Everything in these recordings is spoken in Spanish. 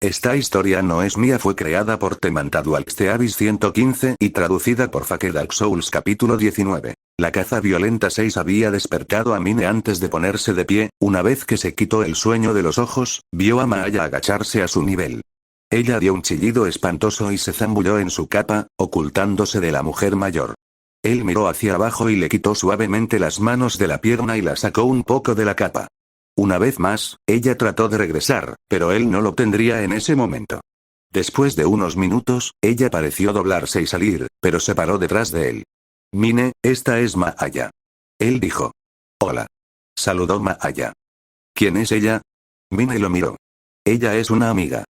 Esta historia no es mía, fue creada por Temantadualxteavis 115 y traducida por Fake Dark Souls capítulo 19. La caza violenta 6 había despertado a Mine antes de ponerse de pie. Una vez que se quitó el sueño de los ojos, vio a Maaya agacharse a su nivel. Ella dio un chillido espantoso y se zambulló en su capa, ocultándose de la mujer mayor. Él miró hacia abajo y le quitó suavemente las manos de la pierna y la sacó un poco de la capa. Una vez más, ella trató de regresar, pero él no lo tendría en ese momento. Después de unos minutos, ella pareció doblarse y salir, pero se paró detrás de él. Mine, esta es Maaya. Él dijo. Hola. Saludó Maaya. ¿Quién es ella? Mine lo miró. Ella es una amiga.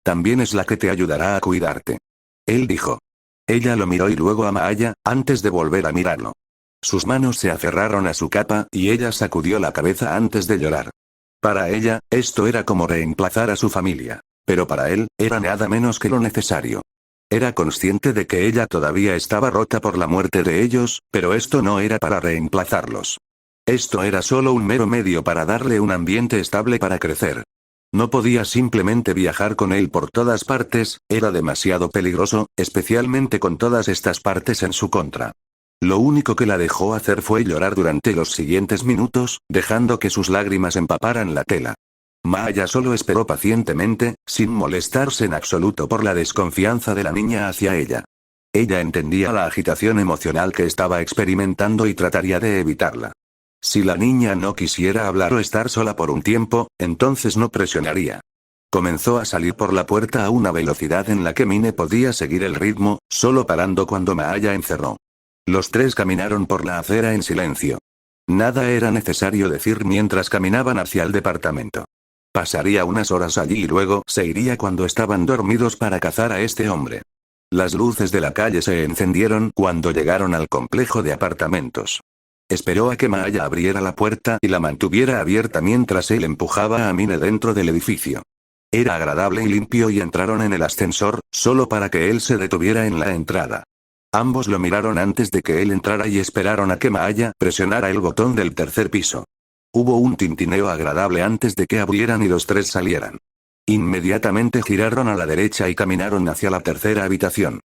También es la que te ayudará a cuidarte. Él dijo. Ella lo miró y luego a Maaya, antes de volver a mirarlo. Sus manos se aferraron a su capa y ella sacudió la cabeza antes de llorar. Para ella, esto era como reemplazar a su familia. Pero para él, era nada menos que lo necesario. Era consciente de que ella todavía estaba rota por la muerte de ellos, pero esto no era para reemplazarlos. Esto era solo un mero medio para darle un ambiente estable para crecer. No podía simplemente viajar con él por todas partes, era demasiado peligroso, especialmente con todas estas partes en su contra. Lo único que la dejó hacer fue llorar durante los siguientes minutos, dejando que sus lágrimas empaparan la tela. Maaya solo esperó pacientemente, sin molestarse en absoluto por la desconfianza de la niña hacia ella. Ella entendía la agitación emocional que estaba experimentando y trataría de evitarla. Si la niña no quisiera hablar o estar sola por un tiempo, entonces no presionaría. Comenzó a salir por la puerta a una velocidad en la que Mine podía seguir el ritmo, solo parando cuando Maaya encerró. Los tres caminaron por la acera en silencio. Nada era necesario decir mientras caminaban hacia el departamento. Pasaría unas horas allí y luego se iría cuando estaban dormidos para cazar a este hombre. Las luces de la calle se encendieron cuando llegaron al complejo de apartamentos. Esperó a que Maaya abriera la puerta y la mantuviera abierta mientras él empujaba a Mine dentro del edificio. Era agradable y limpio y entraron en el ascensor, solo para que él se detuviera en la entrada. Ambos lo miraron antes de que él entrara y esperaron a que Maaya presionara el botón del tercer piso. Hubo un tintineo agradable antes de que abrieran y los tres salieran. Inmediatamente giraron a la derecha y caminaron hacia la tercera habitación.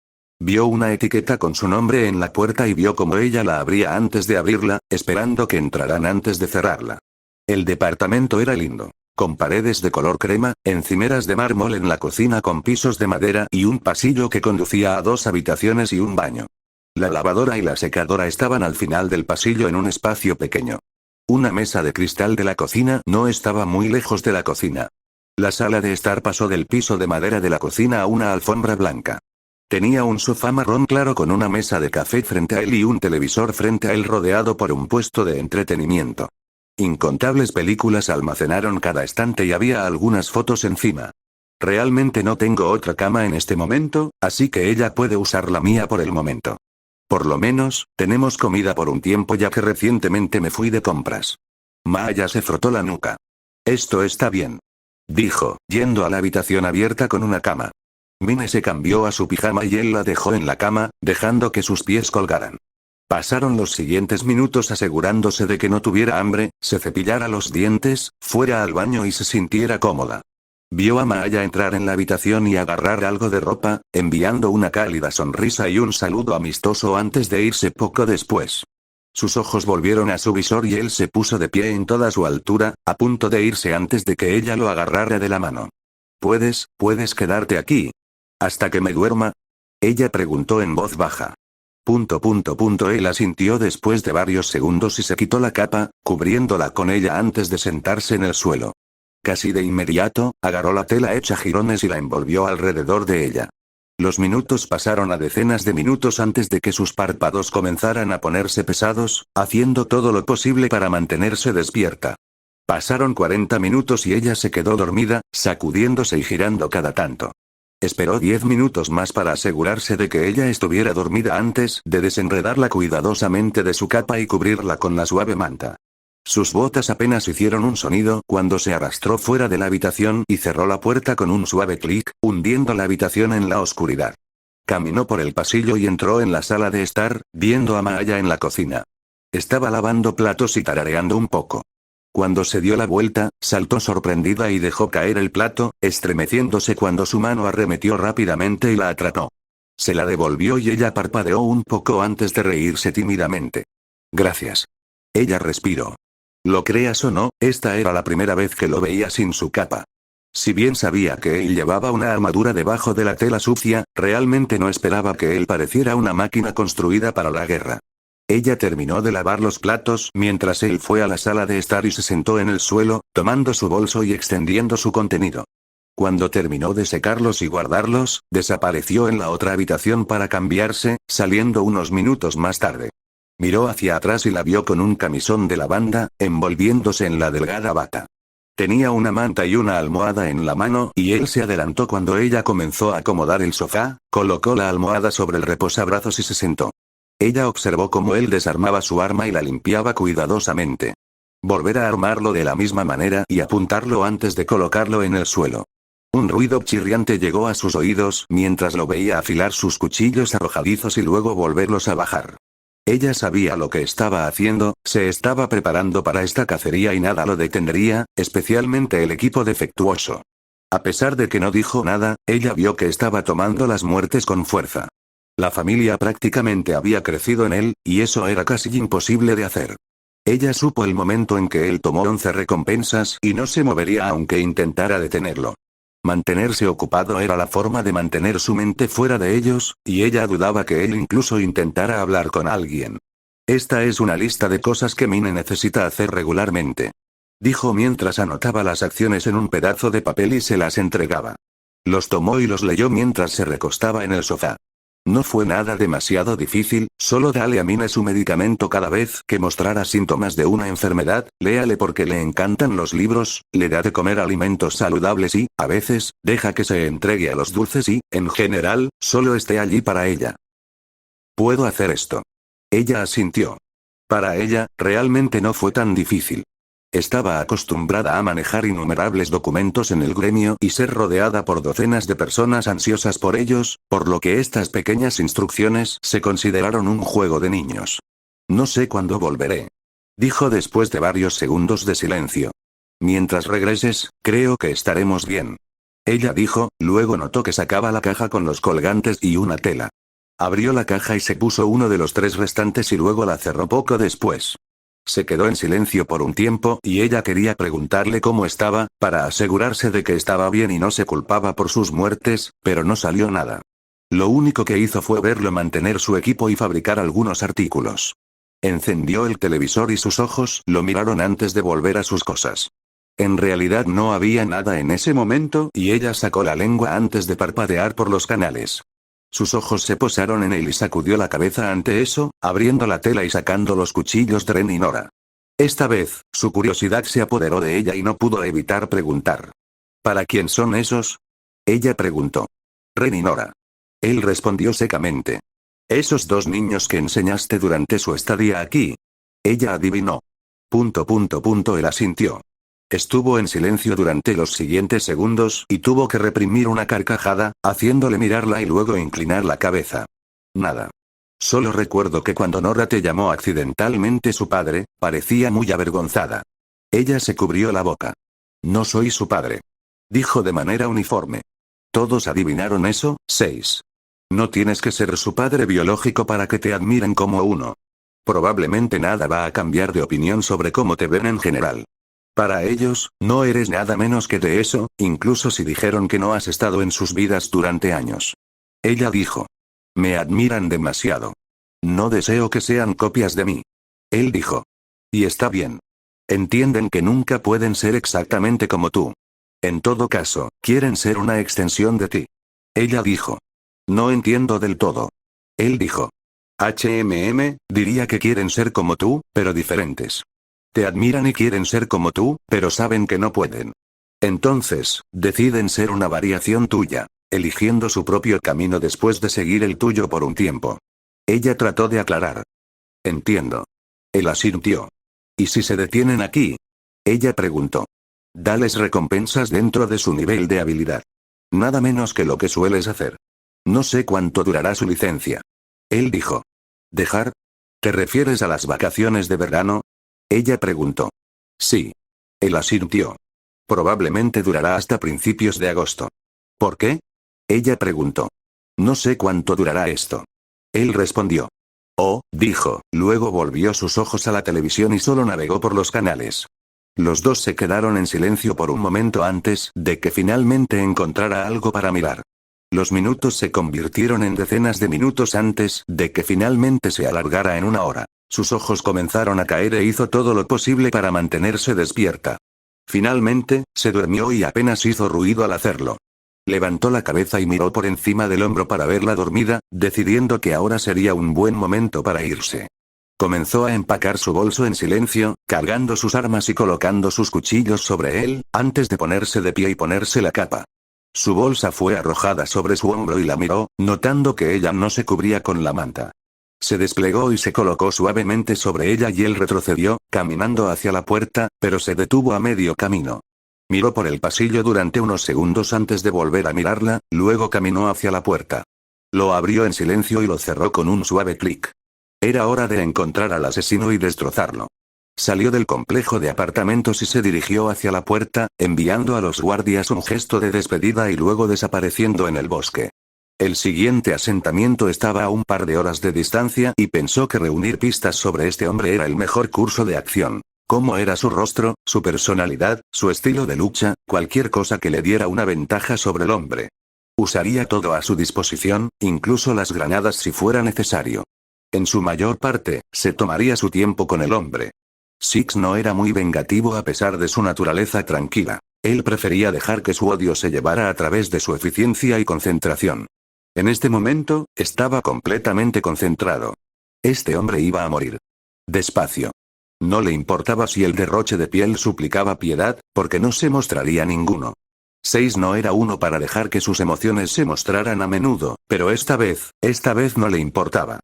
Vio una etiqueta con su nombre en la puerta y vio cómo ella la abría antes de abrirla, esperando que entraran antes de cerrarla. El departamento era lindo, con paredes de color crema, encimeras de mármol en la cocina con pisos de madera y un pasillo que conducía a 2 habitaciones y un baño. La lavadora y la secadora estaban al final del pasillo en un espacio pequeño. Una mesa de cristal de la cocina no estaba muy lejos de la cocina. La sala de estar pasó del piso de madera de la cocina a una alfombra blanca. Tenía un sofá marrón claro con una mesa de café frente a él y un televisor frente a él rodeado por un puesto de entretenimiento. Incontables películas almacenaron cada estante y había algunas fotos encima. Realmente no tengo otra cama en este momento, así que ella puede usar la mía por el momento. Por lo menos, tenemos comida por un tiempo ya que recientemente me fui de compras. Maaya se frotó la nuca. Esto está bien, dijo, yendo a la habitación abierta con una cama. Mine se cambió a su pijama y él la dejó en la cama, dejando que sus pies colgaran. Pasaron los siguientes minutos asegurándose de que no tuviera hambre, se cepillara los dientes, fuera al baño y se sintiera cómoda. Vio a Maaya entrar en la habitación y agarrar algo de ropa, enviando una cálida sonrisa y un saludo amistoso antes de irse poco después. Sus ojos volvieron a su visor y él se puso de pie en toda su altura, a punto de irse antes de que ella lo agarrara de la mano. Puedes quedarte aquí. ¿Hasta que me duerma? Ella preguntó en voz baja. Él asintió después de varios segundos y se quitó la capa, cubriéndola con ella antes de sentarse en el suelo. Casi de inmediato, agarró la tela hecha jirones y la envolvió alrededor de ella. Los minutos pasaron a decenas de minutos antes de que sus párpados comenzaran a ponerse pesados, haciendo todo lo posible para mantenerse despierta. Pasaron 40 minutos y ella se quedó dormida, sacudiéndose y girando cada tanto. Esperó 10 minutos más para asegurarse de que ella estuviera dormida antes de desenredarla cuidadosamente de su capa y cubrirla con la suave manta. Sus botas apenas hicieron un sonido cuando se arrastró fuera de la habitación y cerró la puerta con un suave clic, hundiendo la habitación en la oscuridad. Caminó por el pasillo y entró en la sala de estar, viendo a Maaya en la cocina. Estaba lavando platos y tarareando un poco. Cuando se dio la vuelta, saltó sorprendida y dejó caer el plato, estremeciéndose cuando su mano arremetió rápidamente y la atrapó. Se la devolvió y ella parpadeó un poco antes de reírse tímidamente. Gracias. Ella respiró. Lo creas o no, esta era la primera vez que lo veía sin su capa. Si bien sabía que él llevaba una armadura debajo de la tela sucia, realmente no esperaba que él pareciera una máquina construida para la guerra. Ella terminó de lavar los platos mientras él fue a la sala de estar y se sentó en el suelo, tomando su bolso y extendiendo su contenido. Cuando terminó de secarlos y guardarlos, desapareció en la otra habitación para cambiarse, saliendo unos minutos más tarde. Miró hacia atrás y la vio con un camisón de lavanda, envolviéndose en la delgada bata. Tenía una manta y una almohada en la mano y él se adelantó cuando ella comenzó a acomodar el sofá, colocó la almohada sobre el reposabrazos y se sentó. Ella observó cómo él desarmaba su arma y la limpiaba cuidadosamente. Volver a armarlo de la misma manera y apuntarlo antes de colocarlo en el suelo. Un ruido chirriante llegó a sus oídos mientras lo veía afilar sus cuchillos arrojadizos y luego volverlos a bajar. Ella sabía lo que estaba haciendo, se estaba preparando para esta cacería y nada lo detendría, especialmente el equipo defectuoso. A pesar de que no dijo nada, ella vio que estaba tomando las muertes con fuerza. La familia prácticamente había crecido en él, y eso era casi imposible de hacer. Ella supo el momento en que él tomó 11 recompensas y no se movería aunque intentara detenerlo. Mantenerse ocupado era la forma de mantener su mente fuera de ellos, y ella dudaba que él incluso intentara hablar con alguien. Esta es una lista de cosas que Mine necesita hacer regularmente. Dijo mientras anotaba las acciones en un pedazo de papel y se las entregaba. Los tomó y los leyó mientras se recostaba en el sofá. No fue nada demasiado difícil, solo dale a Mine su medicamento cada vez que mostrara síntomas de una enfermedad, léale porque le encantan los libros, le da de comer alimentos saludables y, a veces, deja que se entregue a los dulces y, en general, solo esté allí para ella. ¿Puedo hacer esto? Ella asintió. Para ella, realmente no fue tan difícil. Estaba acostumbrada a manejar innumerables documentos en el gremio y ser rodeada por docenas de personas ansiosas por ellos, por lo que estas pequeñas instrucciones se consideraron un juego de niños. No sé cuándo volveré. Dijo después de varios segundos de silencio. Mientras regreses, creo que estaremos bien. Ella dijo, luego notó que sacaba la caja con los colgantes y una tela. Abrió la caja y se puso uno de los 3 restantes y luego la cerró poco después. Se quedó en silencio por un tiempo y ella quería preguntarle cómo estaba, para asegurarse de que estaba bien y no se culpaba por sus muertes, pero no salió nada. Lo único que hizo fue verlo mantener su equipo y fabricar algunos artículos. Encendió el televisor y sus ojos lo miraron antes de volver a sus cosas. En realidad no había nada en ese momento y ella sacó la lengua antes de parpadear por los canales. Sus ojos se posaron en él y sacudió la cabeza ante eso, abriendo la tela y sacando los cuchillos de Ren y Nora. Esta vez, su curiosidad se apoderó de ella y no pudo evitar preguntar. ¿Para quién son esos? Ella preguntó. Ren y Nora. Él respondió secamente. Esos 2 niños que enseñaste durante su estadía aquí. Ella adivinó. Él asintió. Estuvo en silencio durante los siguientes segundos y tuvo que reprimir una carcajada, haciéndole mirarla y luego inclinar la cabeza. Nada. Solo recuerdo que cuando Nora te llamó accidentalmente su padre, parecía muy avergonzada. Ella se cubrió la boca. No soy su padre. Dijo de manera uniforme. Todos adivinaron eso. 6. No tienes que ser su padre biológico para que te admiren como uno. Probablemente nada va a cambiar de opinión sobre cómo te ven en general. Para ellos, no eres nada menos que de eso, incluso si dijeron que no has estado en sus vidas durante años. Ella dijo. Me admiran demasiado. No deseo que sean copias de mí. Él dijo. Y está bien. Entienden que nunca pueden ser exactamente como tú. En todo caso, quieren ser una extensión de ti. Ella dijo. No entiendo del todo. Él dijo. Diría que quieren ser como tú, pero diferentes. Te admiran y quieren ser como tú, pero saben que no pueden. Entonces, deciden ser una variación tuya, eligiendo su propio camino después de seguir el tuyo por un tiempo. Ella trató de aclarar. Entiendo. Él asintió. ¿Y si se detienen aquí? Ella preguntó. Dales recompensas dentro de su nivel de habilidad. Nada menos que lo que sueles hacer. No sé cuánto durará su licencia. Él dijo. ¿Dejar? ¿Te refieres a las vacaciones de verano? Ella preguntó. Sí. Él asintió. Probablemente durará hasta principios de agosto. ¿Por qué? Ella preguntó. No sé cuánto durará esto. Él respondió. Oh, dijo, luego volvió sus ojos a la televisión y solo navegó por los canales. Los dos se quedaron en silencio por un momento antes de que finalmente encontrara algo para mirar. Los minutos se convirtieron en decenas de minutos antes de que finalmente se alargara en una hora. Sus ojos comenzaron a caer e hizo todo lo posible para mantenerse despierta. Finalmente, se durmió y apenas hizo ruido al hacerlo. Levantó la cabeza y miró por encima del hombro para verla dormida, decidiendo que ahora sería un buen momento para irse. Comenzó a empacar su bolso en silencio, cargando sus armas y colocando sus cuchillos sobre él, antes de ponerse de pie y ponerse la capa. Su bolsa fue arrojada sobre su hombro y la miró, notando que ella no se cubría con la manta. Se desplegó y se colocó suavemente sobre ella y él retrocedió, caminando hacia la puerta, pero se detuvo a medio camino. Miró por el pasillo durante unos segundos antes de volver a mirarla, luego caminó hacia la puerta. Lo abrió en silencio y lo cerró con un suave clic. Era hora de encontrar al asesino y destrozarlo. Salió del complejo de apartamentos y se dirigió hacia la puerta, enviando a los guardias un gesto de despedida y luego desapareciendo en el bosque. El siguiente asentamiento estaba a un par de horas de distancia y pensó que reunir pistas sobre este hombre era el mejor curso de acción. Cómo era su rostro, su personalidad, su estilo de lucha, cualquier cosa que le diera una ventaja sobre el hombre. Usaría todo a su disposición, incluso las granadas si fuera necesario. En su mayor parte, se tomaría su tiempo con el hombre. Six no era muy vengativo a pesar de su naturaleza tranquila. Él prefería dejar que su odio se llevara a través de su eficiencia y concentración. En este momento, estaba completamente concentrado. Este hombre iba a morir. Despacio. No le importaba si el derroche de piel suplicaba piedad, porque no se mostraría ninguno. 6 no era uno para dejar que sus emociones se mostraran a menudo, pero esta vez no le importaba.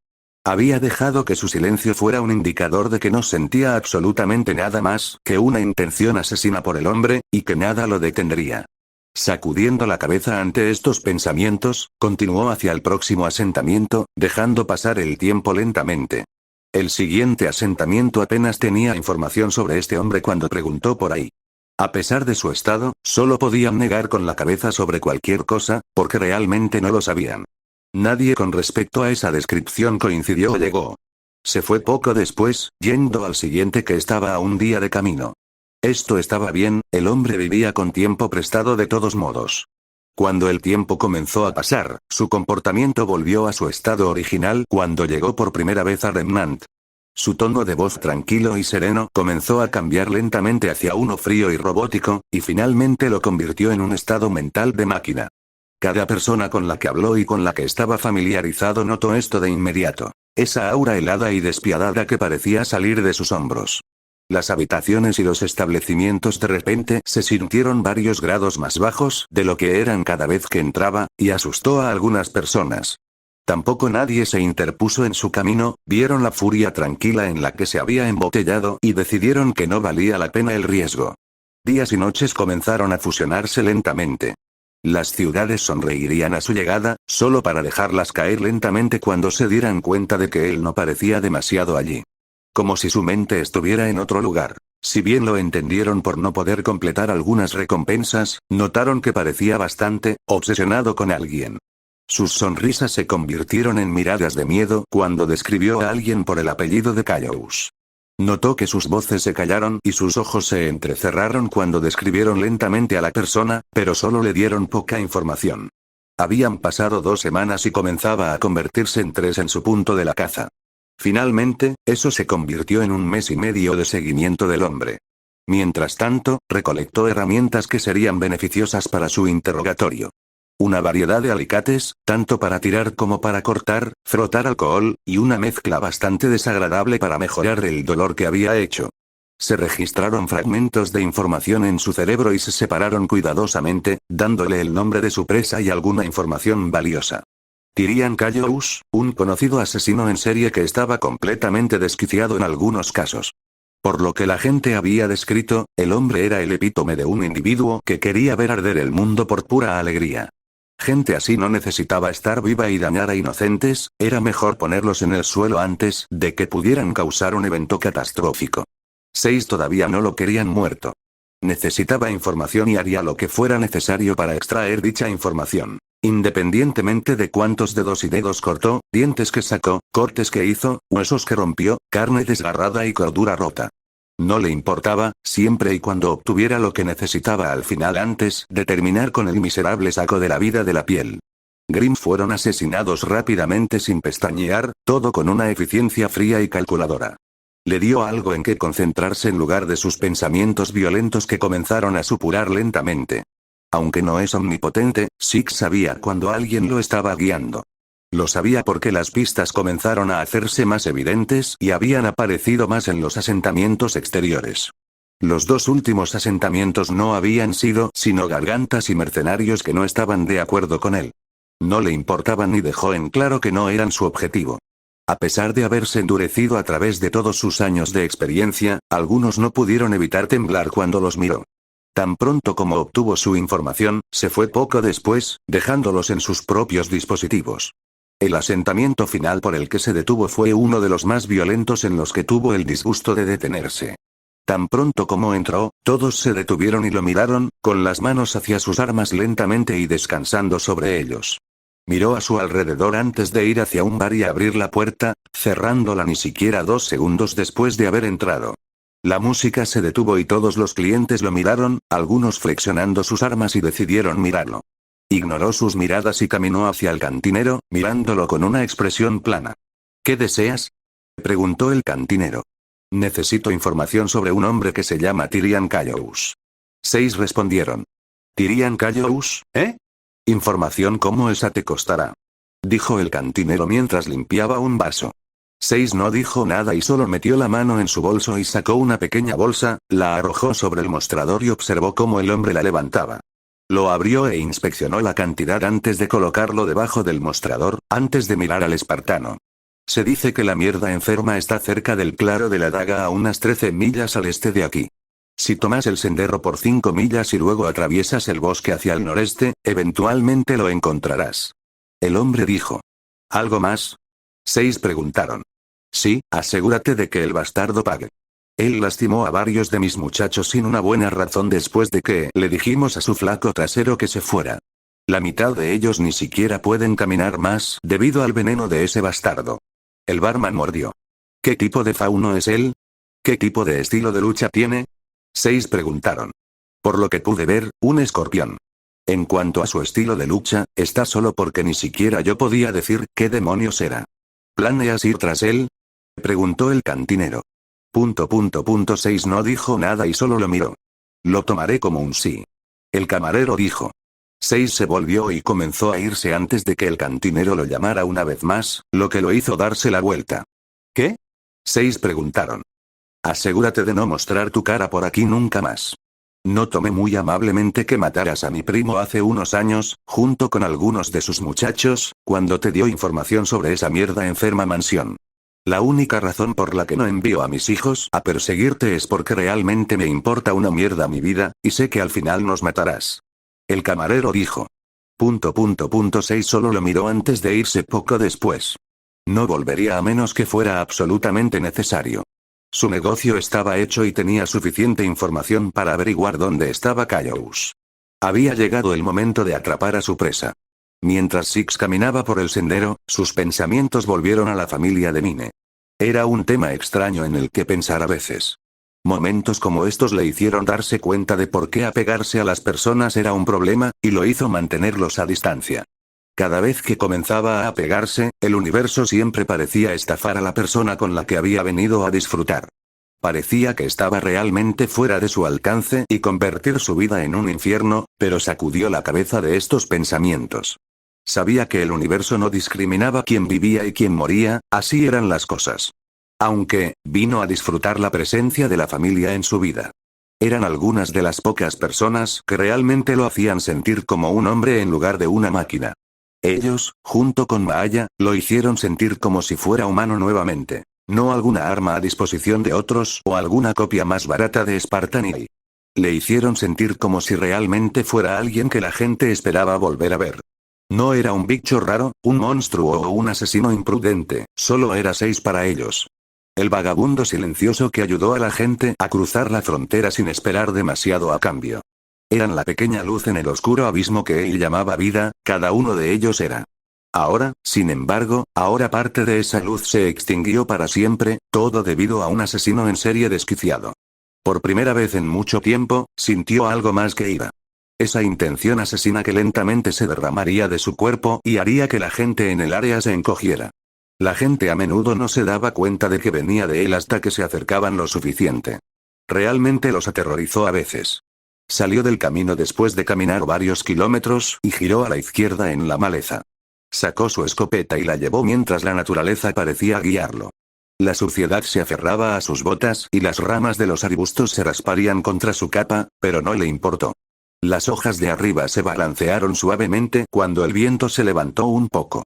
Había dejado que su silencio fuera un indicador de que no sentía absolutamente nada más que una intención asesina por el hombre, y que nada lo detendría. Sacudiendo la cabeza ante estos pensamientos, continuó hacia el próximo asentamiento, dejando pasar el tiempo lentamente. El siguiente asentamiento apenas tenía información sobre este hombre cuando preguntó por ahí. A pesar de su estado, solo podían negar con la cabeza sobre cualquier cosa, porque realmente no lo sabían. Nadie con respecto a esa descripción coincidió o llegó. Se fue poco después, yendo al siguiente que estaba a un día de camino. Esto estaba bien, el hombre vivía con tiempo prestado de todos modos. Cuando el tiempo comenzó a pasar, su comportamiento volvió a su estado original cuando llegó por primera vez a Remnant. Su tono de voz tranquilo y sereno comenzó a cambiar lentamente hacia uno frío y robótico, y finalmente lo convirtió en un estado mental de máquina. Cada persona con la que habló y con la que estaba familiarizado notó esto de inmediato. Esa aura helada y despiadada que parecía salir de sus hombros. Las habitaciones y los establecimientos de repente se sintieron varios grados más bajos de lo que eran cada vez que entraba, y asustó a algunas personas. Tampoco nadie se interpuso en su camino, vieron la furia tranquila en la que se había embotellado y decidieron que no valía la pena el riesgo. Días y noches comenzaron a fusionarse lentamente. Las ciudades sonreirían a su llegada, solo para dejarlas caer lentamente cuando se dieran cuenta de que él no parecía demasiado allí. Como si su mente estuviera en otro lugar. Si bien lo entendieron por no poder completar algunas recompensas, notaron que parecía bastante obsesionado con alguien. Sus sonrisas se convirtieron en miradas de miedo cuando describió a alguien por el apellido de Callous. Notó que sus voces se callaron y sus ojos se entrecerraron cuando describieron lentamente a la persona, pero solo le dieron poca información. Habían pasado 2 semanas y comenzaba a convertirse en 3 en su punto de la caza. Finalmente, eso se convirtió en 1 mes y medio de seguimiento del hombre. Mientras tanto, recolectó herramientas que serían beneficiosas para su interrogatorio. Una variedad de alicates, tanto para tirar como para cortar, frotar alcohol, y una mezcla bastante desagradable para mejorar el dolor que había hecho. Se registraron fragmentos de información en su cerebro y se separaron cuidadosamente, dándole el nombre de su presa y alguna información valiosa. Tyrian Callous, un conocido asesino en serie que estaba completamente desquiciado en algunos casos. Por lo que la gente había descrito, el hombre era el epítome de un individuo que quería ver arder el mundo por pura alegría. Gente así no necesitaba estar viva y dañar a inocentes, era mejor ponerlos en el suelo antes de que pudieran causar un evento catastrófico. 6 todavía no lo querían muerto. Necesitaba información y haría lo que fuera necesario para extraer dicha información. Independientemente de cuántos dedos y dedos cortó, dientes que sacó, cortes que hizo, huesos que rompió, carne desgarrada y cordura rota. No le importaba, siempre y cuando obtuviera lo que necesitaba al final antes de terminar con el miserable saco de la vida de la piel. Grimm fueron asesinados rápidamente sin pestañear, todo con una eficiencia fría y calculadora. Le dio algo en que concentrarse en lugar de sus pensamientos violentos que comenzaron a supurar lentamente. Aunque no es omnipotente, Six sabía cuando alguien lo estaba guiando. Lo sabía porque las pistas comenzaron a hacerse más evidentes y habían aparecido más en los asentamientos exteriores. Los dos últimos asentamientos no habían sido sino gargantas y mercenarios que no estaban de acuerdo con él. No le importaban ni dejó en claro que no eran su objetivo. A pesar de haberse endurecido a través de todos sus años de experiencia, algunos no pudieron evitar temblar cuando los miró. Tan pronto como obtuvo su información, se fue poco después, dejándolos en sus propios dispositivos. El asentamiento final por el que se detuvo fue uno de los más violentos en los que tuvo el disgusto de detenerse. Tan pronto como entró, todos se detuvieron y lo miraron, con las manos hacia sus armas lentamente y descansando sobre ellos. Miró a su alrededor antes de ir hacia un bar y abrir la puerta, cerrándola ni siquiera 2 segundos después de haber entrado. La música se detuvo y todos los clientes lo miraron, algunos flexionando sus armas y decidieron mirarlo. Ignoró sus miradas y caminó hacia el cantinero, mirándolo con una expresión plana. ¿Qué deseas?, preguntó el cantinero. Necesito información sobre un hombre que se llama Tyrian Callous. 6 respondieron. ¿Tyrian Callous, eh? Información como esa te costará, dijo el cantinero mientras limpiaba un vaso. 6 no dijo nada y solo metió la mano en su bolso y sacó una pequeña bolsa, la arrojó sobre el mostrador y observó cómo el hombre la levantaba. Lo abrió e inspeccionó la cantidad antes de colocarlo debajo del mostrador, antes de mirar al espartano. Se dice que la mierda enferma está cerca del claro de la daga a unas 13 millas al este de aquí. Si tomas el sendero por 5 millas y luego atraviesas el bosque hacia el noreste, eventualmente lo encontrarás. El hombre dijo. ¿Algo más? 6 preguntaron. Sí, asegúrate de que el bastardo pague. Él lastimó a varios de mis muchachos sin una buena razón después de que le dijimos a su flaco trasero que se fuera. La mitad de ellos ni siquiera pueden caminar más debido al veneno de ese bastardo. El barman mordió. ¿Qué tipo de fauno es él? ¿Qué tipo de estilo de lucha tiene? 6 preguntaron. Por lo que pude ver, un escorpión. En cuanto a su estilo de lucha, está solo porque ni siquiera yo podía decir qué demonios era. ¿Planeas ir tras él?, preguntó el cantinero. 6 no dijo nada y solo lo miró. Lo tomaré como un sí. El camarero dijo. 6 se volvió y comenzó a irse antes de que el cantinero lo llamara una vez más, lo que lo hizo darse la vuelta. ¿Qué? 6 preguntaron. Asegúrate de no mostrar tu cara por aquí nunca más. No tomé muy amablemente que mataras a mi primo hace unos años, junto con algunos de sus muchachos, cuando te dio información sobre esa mierda enferma mansión. La única razón por la que no envío a mis hijos a perseguirte es porque realmente me importa una mierda mi vida, y sé que al final nos matarás. El camarero dijo. 6 solo lo miró antes de irse poco después. No volvería a menos que fuera absolutamente necesario. Su negocio estaba hecho y tenía suficiente información para averiguar dónde estaba Callous. Había llegado el momento de atrapar a su presa. Mientras Six caminaba por el sendero, sus pensamientos volvieron a la familia de Mine. Era un tema extraño en el que pensar a veces. Momentos como estos le hicieron darse cuenta de por qué apegarse a las personas era un problema, y lo hizo mantenerlos a distancia. Cada vez que comenzaba a apegarse, el universo siempre parecía estafar a la persona con la que había venido a disfrutar. Parecía que estaba realmente fuera de su alcance y convertir su vida en un infierno, pero sacudió la cabeza de estos pensamientos. Sabía que el universo no discriminaba quién vivía y quién moría, así eran las cosas. Aunque, vino a disfrutar la presencia de la familia en su vida. Eran algunas de las pocas personas que realmente lo hacían sentir como un hombre en lugar de una máquina. Ellos, junto con Maaya, lo hicieron sentir como si fuera humano nuevamente. No alguna arma a disposición de otros o alguna copia más barata de Spartan y le hicieron sentir como si realmente fuera alguien que la gente esperaba volver a ver. No era un bicho raro, un monstruo o un asesino imprudente, solo era 6 para ellos. El vagabundo silencioso que ayudó a la gente a cruzar la frontera sin esperar demasiado a cambio. Eran la pequeña luz en el oscuro abismo que él llamaba vida, cada uno de ellos era. Ahora, sin embargo, ahora parte de esa luz se extinguió para siempre, todo debido a un asesino en serie desquiciado. Por primera vez en mucho tiempo, sintió algo más que ira. Esa intención asesina que lentamente se derramaría de su cuerpo y haría que la gente en el área se encogiera. La gente a menudo no se daba cuenta de que venía de él hasta que se acercaban lo suficiente. Realmente los aterrorizó a veces. Salió del camino después de caminar varios kilómetros y giró a la izquierda en la maleza. Sacó su escopeta y la llevó mientras la naturaleza parecía guiarlo. La suciedad se aferraba a sus botas y las ramas de los arbustos se rasparían contra su capa, pero no le importó. Las hojas de arriba se balancearon suavemente cuando el viento se levantó un poco.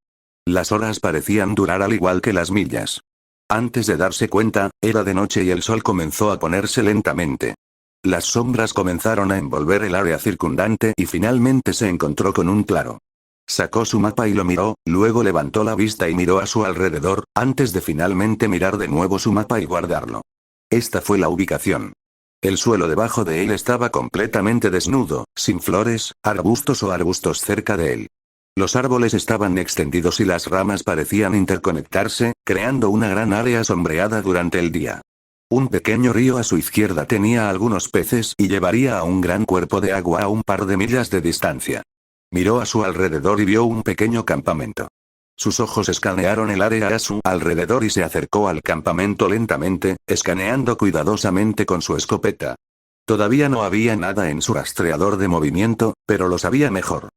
Las horas parecían durar al igual que las millas. Antes de darse cuenta, era de noche y el sol comenzó a ponerse lentamente. Las sombras comenzaron a envolver el área circundante y finalmente se encontró con un claro. Sacó su mapa y lo miró, luego levantó la vista y miró a su alrededor, antes de finalmente mirar de nuevo su mapa y guardarlo. Esta fue la ubicación. El suelo debajo de él estaba completamente desnudo, sin flores, arbustos o arbustos cerca de él. Los árboles estaban extendidos y las ramas parecían interconectarse, creando una gran área sombreada durante el día. Un pequeño río a su izquierda tenía algunos peces y llevaría a un gran cuerpo de agua a un par de millas de distancia. Miró a su alrededor y vio un pequeño campamento. Sus ojos escanearon el área a su alrededor y se acercó al campamento lentamente, escaneando cuidadosamente con su escopeta. Todavía no había nada en su rastreador de movimiento, pero lo sabía mejor.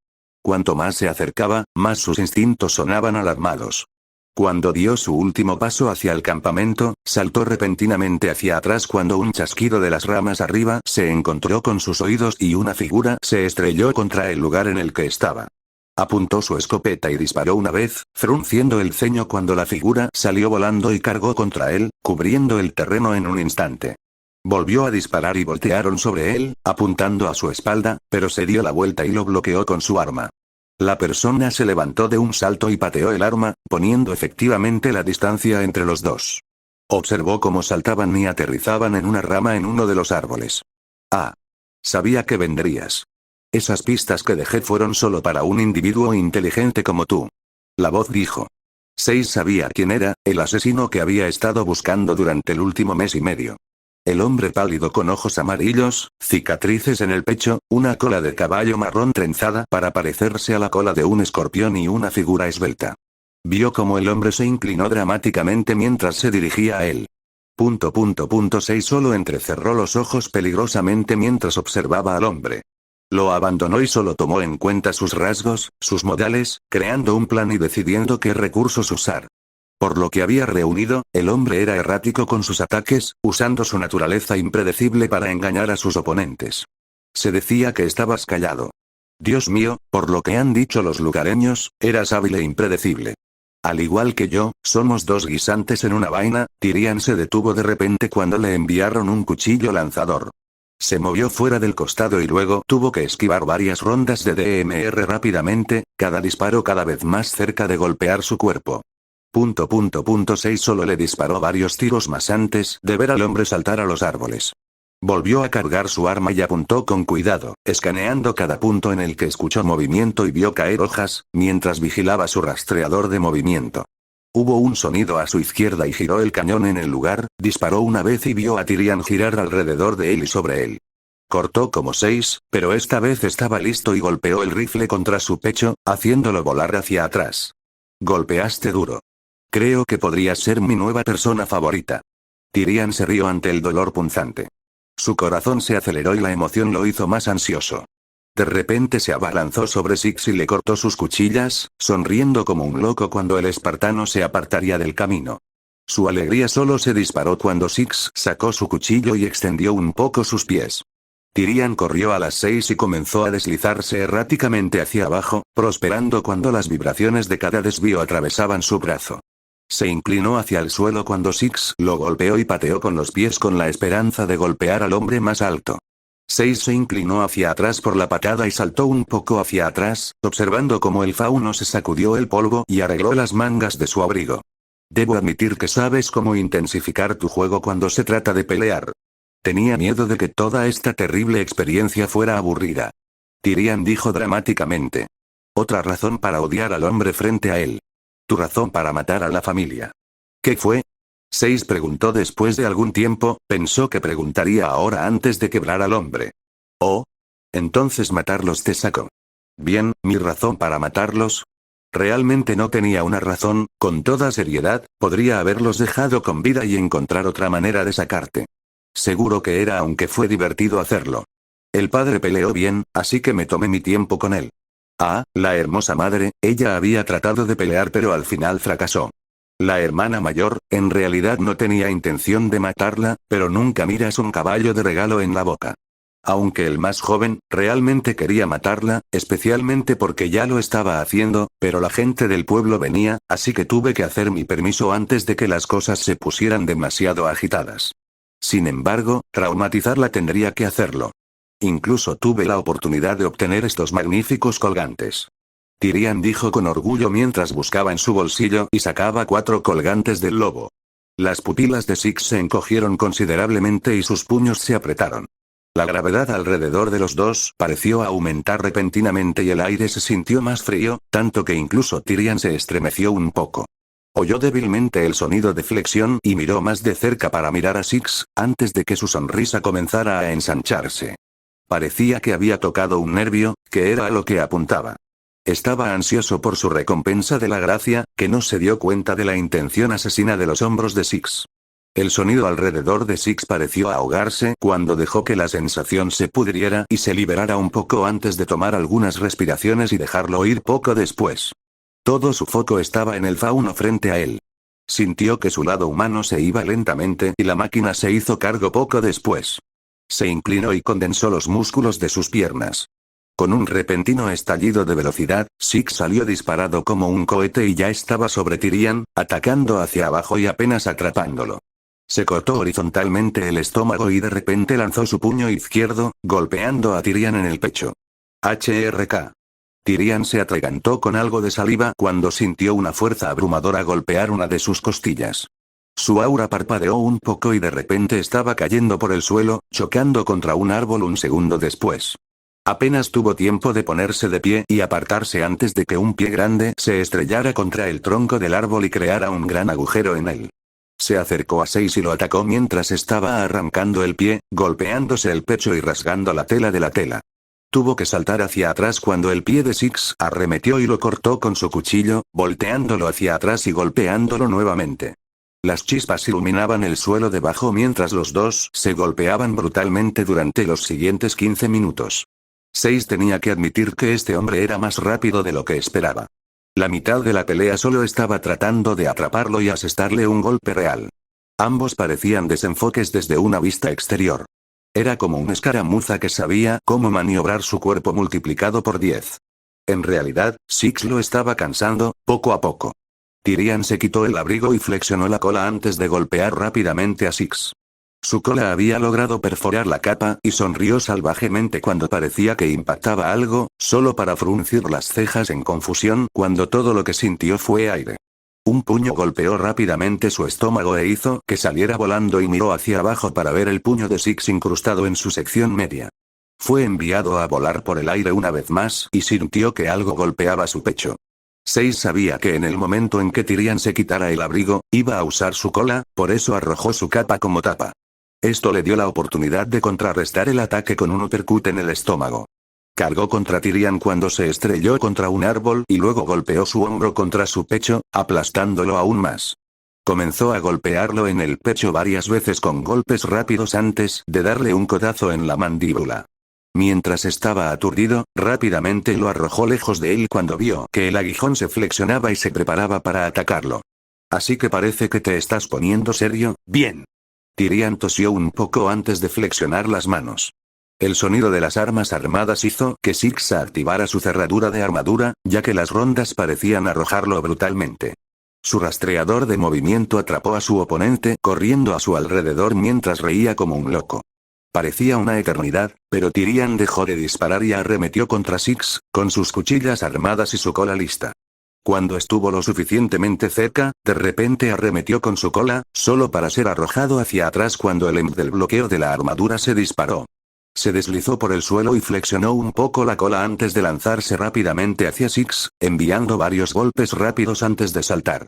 Cuanto más se acercaba, más sus instintos sonaban alarmados. Cuando dio su último paso hacia el campamento, saltó repentinamente hacia atrás cuando un chasquido de las ramas arriba se encontró con sus oídos y una figura se estrelló contra el lugar en el que estaba. Apuntó su escopeta y disparó una vez, frunciendo el ceño cuando la figura salió volando y cargó contra él, cubriendo el terreno en un instante. Volvió a disparar y voltearon sobre él, apuntando a su espalda, pero se dio la vuelta y lo bloqueó con su arma. La persona se levantó de un salto y pateó el arma, poniendo efectivamente la distancia entre los dos. Observó cómo saltaban y aterrizaban en una rama en uno de los árboles. Ah. Sabía que vendrías. Esas pistas que dejé fueron solo para un individuo inteligente como tú. La voz dijo. Seis sabía quién era, el asesino que había estado buscando durante el último mes y medio. El hombre pálido con ojos amarillos, cicatrices en el pecho, una cola de caballo marrón trenzada para parecerse a la cola de un escorpión y una figura esbelta. Vio cómo el hombre se inclinó dramáticamente mientras se dirigía a él. 6 solo entrecerró los ojos peligrosamente mientras observaba al hombre. Lo abandonó y solo tomó en cuenta sus rasgos, sus modales, creando un plan y decidiendo qué recursos usar. Por lo que había reunido, el hombre era errático con sus ataques, usando su naturaleza impredecible para engañar a sus oponentes. Se decía que estabas callado. Dios mío, por lo que han dicho los lugareños, eras hábil e impredecible. Al igual que yo, somos dos guisantes en una vaina. Tyrion se detuvo de repente cuando le enviaron un cuchillo lanzador. Se movió fuera del costado y luego tuvo que esquivar varias rondas de DMR rápidamente, cada disparo cada vez más cerca de golpear su cuerpo. 6 solo le disparó varios tiros más antes de ver al hombre saltar a los árboles. Volvió a cargar su arma y apuntó con cuidado, escaneando cada punto en el que escuchó movimiento y vio caer hojas, mientras vigilaba su rastreador de movimiento. Hubo un sonido a su izquierda y giró el cañón en el lugar, disparó una vez y vio a Tyrion girar alrededor de él y sobre él. Cortó como 6, pero esta vez estaba listo y golpeó el rifle contra su pecho, haciéndolo volar hacia atrás. Golpeaste duro. Creo que podrías ser mi nueva persona favorita. Tyrion se rió ante el dolor punzante. Su corazón se aceleró y la emoción lo hizo más ansioso. De repente se abalanzó sobre Six y le cortó sus cuchillas, sonriendo como un loco cuando el espartano se apartaría del camino. Su alegría solo se disparó cuando Six sacó su cuchillo y extendió un poco sus pies. Tyrion corrió a las 6 y comenzó a deslizarse erráticamente hacia abajo, prosperando cuando las vibraciones de cada desvío atravesaban su brazo. Se inclinó hacia el suelo cuando Six lo golpeó y pateó con los pies con la esperanza de golpear al hombre más alto. 6 se inclinó hacia atrás por la patada y saltó un poco hacia atrás, observando cómo el fauno se sacudió el polvo y arregló las mangas de su abrigo. Debo admitir que sabes cómo intensificar tu juego cuando se trata de pelear. Tenía miedo de que toda esta terrible experiencia fuera aburrida. Tyrion dijo dramáticamente. Otra razón para odiar al hombre frente a él. Tu razón para matar a la familia. ¿Qué fue? Seiss preguntó después de algún tiempo, pensó que preguntaría ahora antes de quebrar al hombre. Oh. Entonces matarlos te sacó. Bien, ¿mi razón para matarlos? Realmente no tenía una razón, con toda seriedad, podría haberlos dejado con vida y encontrar otra manera de sacarte. Seguro que era, aunque fue divertido hacerlo. El padre peleó bien, así que me tomé mi tiempo con él. Ah, la hermosa madre, ella había tratado de pelear pero al final fracasó. La hermana mayor, en realidad no tenía intención de matarla, pero nunca miras un caballo de regalo en la boca. Aunque el más joven, realmente quería matarla, especialmente porque ya lo estaba haciendo, pero la gente del pueblo venía, así que tuve que hacer mi permiso antes de que las cosas se pusieran demasiado agitadas. Sin embargo, traumatizarla tendría que hacerlo. Incluso tuve la oportunidad de obtener estos magníficos colgantes. Tyrion dijo con orgullo mientras buscaba en su bolsillo y sacaba 4 colgantes del lobo. Las pupilas de Six se encogieron considerablemente y sus puños se apretaron. La gravedad alrededor de los dos pareció aumentar repentinamente y el aire se sintió más frío, tanto que incluso Tyrion se estremeció un poco. Oyó débilmente el sonido de flexión y miró más de cerca para mirar a Six, antes de que su sonrisa comenzara a ensancharse. Parecía que había tocado un nervio, que era a lo que apuntaba. Estaba ansioso por su recompensa de la gracia, que no se dio cuenta de la intención asesina de los hombros de Six. El sonido alrededor de Six pareció ahogarse cuando dejó que la sensación se pudriera y se liberara un poco antes de tomar algunas respiraciones y dejarlo ir poco después. Todo su foco estaba en el fauno frente a él. Sintió que su lado humano se iba lentamente y la máquina se hizo cargo poco después. Se inclinó y condensó los músculos de sus piernas. Con un repentino estallido de velocidad, Six salió disparado como un cohete y ya estaba sobre Tyrion, atacando hacia abajo y apenas atrapándolo. Se cortó horizontalmente el estómago y de repente lanzó su puño izquierdo, golpeando a Tyrion en el pecho. HRK. Tyrion se atragantó con algo de saliva cuando sintió una fuerza abrumadora golpear una de sus costillas. Su aura parpadeó un poco y de repente estaba cayendo por el suelo, chocando contra un árbol un segundo después. Apenas tuvo tiempo de ponerse de pie y apartarse antes de que un pie grande se estrellara contra el tronco del árbol y creara un gran agujero en él. Se acercó a Seiss y lo atacó mientras estaba arrancando el pie, golpeándose el pecho y rasgando la tela de la tela. Tuvo que saltar hacia atrás cuando el pie de Six arremetió y lo cortó con su cuchillo, volteándolo hacia atrás y golpeándolo nuevamente. Las chispas iluminaban el suelo debajo mientras los dos se golpeaban brutalmente durante los siguientes 15 minutos. Seiss tenía que admitir que este hombre era más rápido de lo que esperaba. La mitad de la pelea solo estaba tratando de atraparlo y asestarle un golpe real. Ambos parecían desenfoques desde una vista exterior. Era como una escaramuza que sabía cómo maniobrar su cuerpo multiplicado por 10. En realidad, Six lo estaba cansando, poco a poco. Tyrion se quitó el abrigo y flexionó la cola antes de golpear rápidamente a Six. Su cola había logrado perforar la capa y sonrió salvajemente cuando parecía que impactaba algo, solo para fruncir las cejas en confusión cuando todo lo que sintió fue aire. Un puño golpeó rápidamente su estómago e hizo que saliera volando y miró hacia abajo para ver el puño de Six incrustado en su sección media. Fue enviado a volar por el aire una vez más y sintió que algo golpeaba su pecho. Seiss sabía que en el momento en que Tyrion se quitara el abrigo, iba a usar su cola, por eso arrojó su capa como tapa. Esto le dio la oportunidad de contrarrestar el ataque con un uppercut en el estómago. Cargó contra Tyrion cuando se estrelló contra un árbol y luego golpeó su hombro contra su pecho, aplastándolo aún más. Comenzó a golpearlo en el pecho varias veces con golpes rápidos antes de darle un codazo en la mandíbula. Mientras estaba aturdido, rápidamente lo arrojó lejos de él cuando vio que el aguijón se flexionaba y se preparaba para atacarlo. Así que parece que te estás poniendo serio, bien. Tyrion tosió un poco antes de flexionar las manos. El sonido de las armas armadas hizo que Six activara su cerradura de armadura, ya que las rondas parecían arrojarlo brutalmente. Su rastreador de movimiento atrapó a su oponente corriendo a su alrededor mientras reía como un loco. Parecía una eternidad, pero Tyrion dejó de disparar y arremetió contra Six, con sus cuchillas armadas y su cola lista. Cuando estuvo lo suficientemente cerca, de repente arremetió con su cola, solo para ser arrojado hacia atrás cuando el EMP del bloqueo de la armadura se disparó. Se deslizó por el suelo y flexionó un poco la cola antes de lanzarse rápidamente hacia Six, enviando varios golpes rápidos antes de saltar.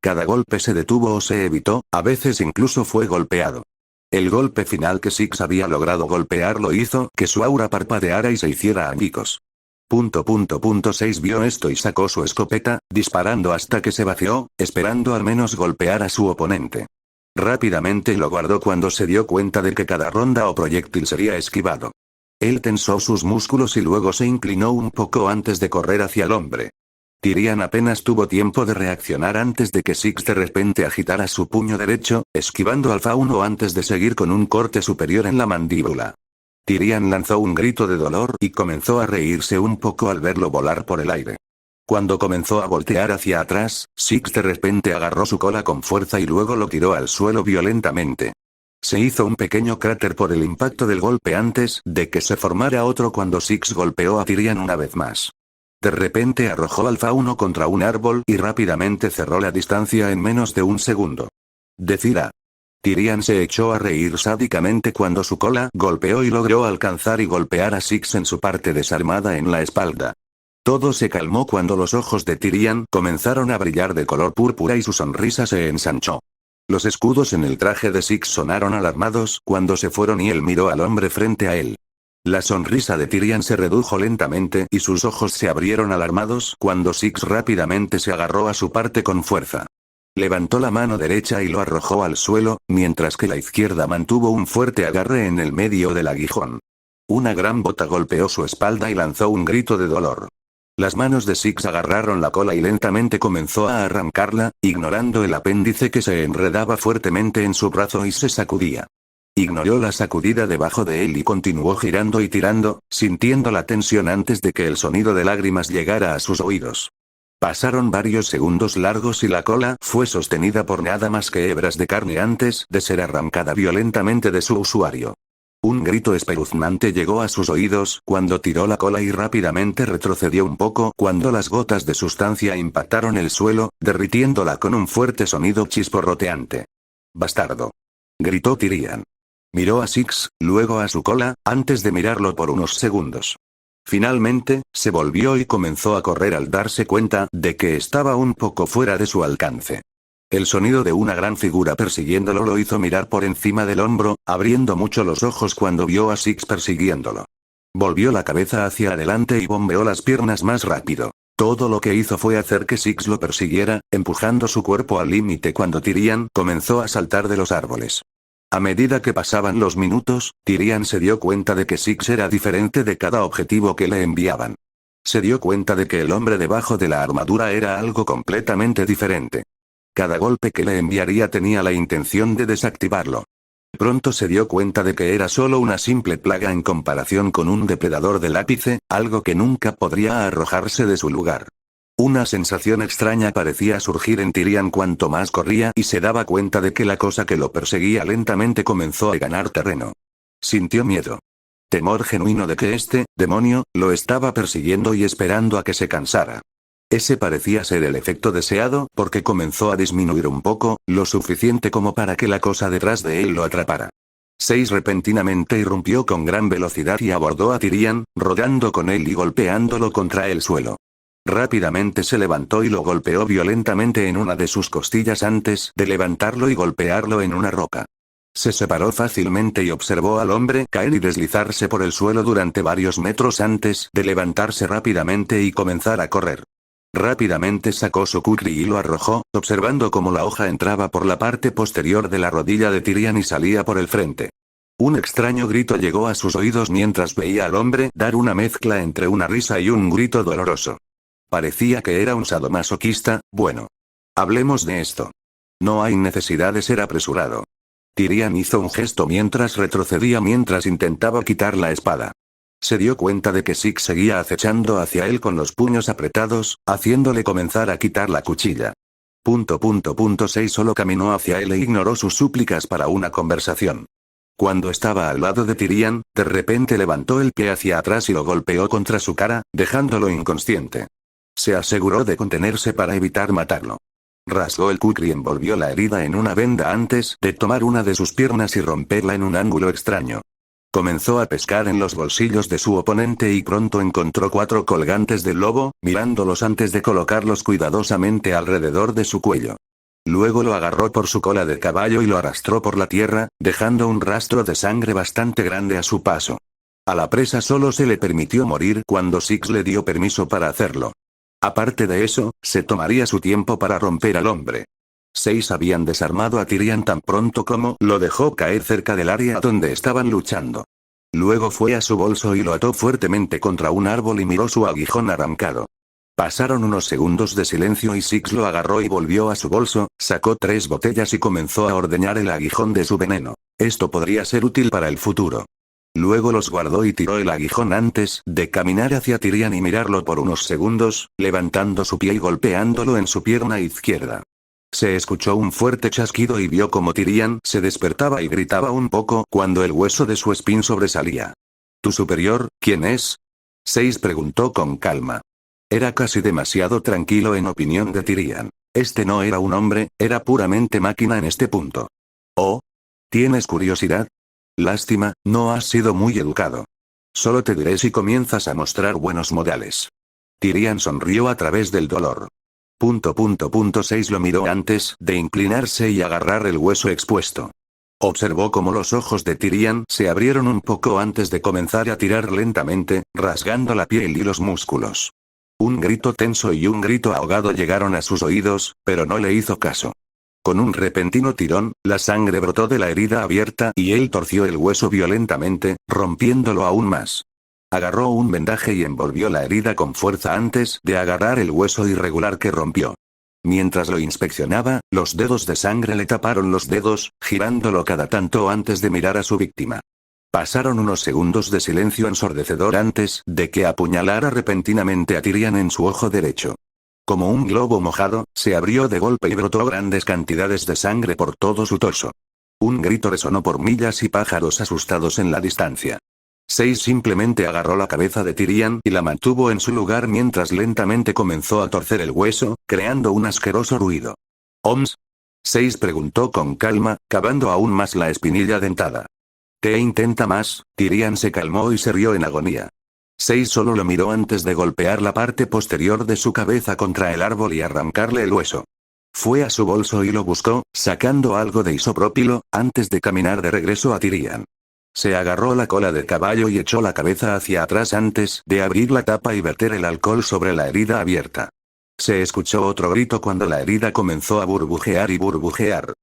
Cada golpe se detuvo o se evitó, a veces incluso fue golpeado. El golpe final que Six había logrado golpearlo hizo que su aura parpadeara y se hiciera añicos. 6 vio esto y sacó su escopeta, disparando hasta que se vació, esperando al menos golpear a su oponente. Rápidamente lo guardó cuando se dio cuenta de que cada ronda o proyectil sería esquivado. Él tensó sus músculos y luego se inclinó un poco antes de correr hacia el hombre. Tyrian apenas tuvo tiempo de reaccionar antes de que Six de repente agitara su puño derecho, esquivando al fauno antes de seguir con un corte superior en la mandíbula. Tyrian lanzó un grito de dolor y comenzó a reírse un poco al verlo volar por el aire. Cuando comenzó a voltear hacia atrás, Six de repente agarró su cola con fuerza y luego lo tiró al suelo violentamente. Se hizo un pequeño cráter por el impacto del golpe antes de que se formara otro cuando Six golpeó a Tyrian una vez más. De repente arrojó al fauno contra un árbol y rápidamente cerró la distancia en menos de un segundo. Decida. Tyrian se echó a reír sádicamente cuando su cola golpeó y logró alcanzar y golpear a Six en su parte desarmada en la espalda. Todo se calmó cuando los ojos de Tyrian comenzaron a brillar de color púrpura y su sonrisa se ensanchó. Los escudos en el traje de Six sonaron alarmados cuando se fueron y él miró al hombre frente a él. La sonrisa de Tyrian se redujo lentamente y sus ojos se abrieron alarmados cuando Six rápidamente se agarró a su parte con fuerza. Levantó la mano derecha y lo arrojó al suelo, mientras que la izquierda mantuvo un fuerte agarre en el medio del aguijón. Una gran bota golpeó su espalda y lanzó un grito de dolor. Las manos de Six agarraron la cola y lentamente comenzó a arrancarla, ignorando el apéndice que se enredaba fuertemente en su brazo y se sacudía. Ignoró la sacudida debajo de él y continuó girando y tirando, sintiendo la tensión antes de que el sonido de lágrimas llegara a sus oídos. Pasaron varios segundos largos y la cola fue sostenida por nada más que hebras de carne antes de ser arrancada violentamente de su usuario. Un grito espeluznante llegó a sus oídos cuando tiró la cola y rápidamente retrocedió un poco cuando las gotas de sustancia impactaron el suelo, derritiéndola con un fuerte sonido chisporroteante. «¡Bastardo!», gritó Tyrian. Miró a Six, luego a su cola, antes de mirarlo por unos segundos. Finalmente, se volvió y comenzó a correr al darse cuenta de que estaba un poco fuera de su alcance. El sonido de una gran figura persiguiéndolo lo hizo mirar por encima del hombro, abriendo mucho los ojos cuando vio a Six persiguiéndolo. Volvió la cabeza hacia adelante y bombeó las piernas más rápido. Todo lo que hizo fue hacer que Six lo persiguiera, empujando su cuerpo al límite cuando Tyrian comenzó a saltar de los árboles. A medida que pasaban los minutos, Tyrian se dio cuenta de que Six era diferente de cada objetivo que le enviaban. Se dio cuenta de que el hombre debajo de la armadura era algo completamente diferente. Cada golpe que le enviaría tenía la intención de desactivarlo. Pronto se dio cuenta de que era solo una simple plaga en comparación con un depredador del ápice, algo que nunca podría arrojarse de su lugar. Una sensación extraña parecía surgir en Tyrian cuanto más corría y se daba cuenta de que la cosa que lo perseguía lentamente comenzó a ganar terreno. Sintió miedo. Temor genuino de que este demonio lo estaba persiguiendo y esperando a que se cansara. Ese parecía ser el efecto deseado porque comenzó a disminuir un poco, lo suficiente como para que la cosa detrás de él lo atrapara. 6 repentinamente irrumpió con gran velocidad y abordó a Tyrian, rodando con él y golpeándolo contra el suelo. Rápidamente se levantó y lo golpeó violentamente en una de sus costillas antes de levantarlo y golpearlo en una roca. Se separó fácilmente y observó al hombre caer y deslizarse por el suelo durante varios metros antes de levantarse rápidamente y comenzar a correr. Rápidamente sacó su kukri y lo arrojó, observando cómo la hoja entraba por la parte posterior de la rodilla de Tyrian y salía por el frente. Un extraño grito llegó a sus oídos mientras veía al hombre dar una mezcla entre una risa y un grito doloroso. Parecía que era un sadomasoquista. Bueno. Hablemos de esto. No hay necesidad de ser apresurado. Tyrian hizo un gesto mientras retrocedía mientras intentaba quitar la espada. Se dio cuenta de que Six seguía acechando hacia él con los puños apretados, haciéndole comenzar a quitar la cuchilla. 6 solo caminó hacia él e ignoró sus súplicas para una conversación. Cuando estaba al lado de Tyrian, de repente levantó el pie hacia atrás y lo golpeó contra su cara, dejándolo inconsciente. Se aseguró de contenerse para evitar matarlo. Rasgó el kukri y envolvió la herida en una venda antes de tomar una de sus piernas y romperla en un ángulo extraño. Comenzó a pescar en los bolsillos de su oponente y pronto encontró 4 colgantes del lobo, mirándolos antes de colocarlos cuidadosamente alrededor de su cuello. Luego lo agarró por su cola de caballo y lo arrastró por la tierra, dejando un rastro de sangre bastante grande a su paso. A la presa solo se le permitió morir cuando Six le dio permiso para hacerlo. Aparte de eso, se tomaría su tiempo para romper al hombre. 6 habían desarmado a Tyrion tan pronto como lo dejó caer cerca del área donde estaban luchando. Luego fue a su bolso y lo ató fuertemente contra un árbol y miró su aguijón arrancado. Pasaron unos segundos de silencio y Six lo agarró y volvió a su bolso, sacó 3 botellas y comenzó a ordeñar el aguijón de su veneno. Esto podría ser útil para el futuro. Luego los guardó y tiró el aguijón antes de caminar hacia Tyrion y mirarlo por unos segundos, levantando su pie y golpeándolo en su pierna izquierda. Se escuchó un fuerte chasquido y vio como Tyrion se despertaba y gritaba un poco cuando el hueso de su espín sobresalía. ¿Tu superior, quién es? 6 preguntó con calma. Era casi demasiado tranquilo en opinión de Tyrion. Este no era un hombre, era puramente máquina en este punto. ¿Oh? ¿Tienes curiosidad? Lástima, no has sido muy educado. Solo te diré si comienzas a mostrar buenos modales. Tyrion sonrió a través del dolor. 6 lo miró antes de inclinarse y agarrar el hueso expuesto. Observó cómo los ojos de Tyrion se abrieron un poco antes de comenzar a tirar lentamente, rasgando la piel y los músculos. Un grito tenso y un grito ahogado llegaron a sus oídos, pero no le hizo caso. Con un repentino tirón, la sangre brotó de la herida abierta y él torció el hueso violentamente, rompiéndolo aún más. Agarró un vendaje y envolvió la herida con fuerza antes de agarrar el hueso irregular que rompió. Mientras lo inspeccionaba, los dedos de sangre le taparon los dedos, girándolo cada tanto antes de mirar a su víctima. Pasaron unos segundos de silencio ensordecedor antes de que apuñalara repentinamente a Tyrion en su ojo derecho. Como un globo mojado, se abrió de golpe y brotó grandes cantidades de sangre por todo su torso. Un grito resonó por millas y pájaros asustados en la distancia. 6 simplemente agarró la cabeza de Tyrion y la mantuvo en su lugar mientras lentamente comenzó a torcer el hueso, creando un asqueroso ruido. ¿Oms? 6 preguntó con calma, cavando aún más la espinilla dentada. ¿Qué intenta más? Tyrion se calmó y se rió en agonía. 6 solo lo miró antes de golpear la parte posterior de su cabeza contra el árbol y arrancarle el hueso. Fue a su bolso y lo buscó, sacando algo de isopropilo, antes de caminar de regreso a Tyrion. Se agarró la cola del caballo y echó la cabeza hacia atrás antes de abrir la tapa y verter el alcohol sobre la herida abierta. Se escuchó otro grito cuando la herida comenzó a burbujear y burbujear.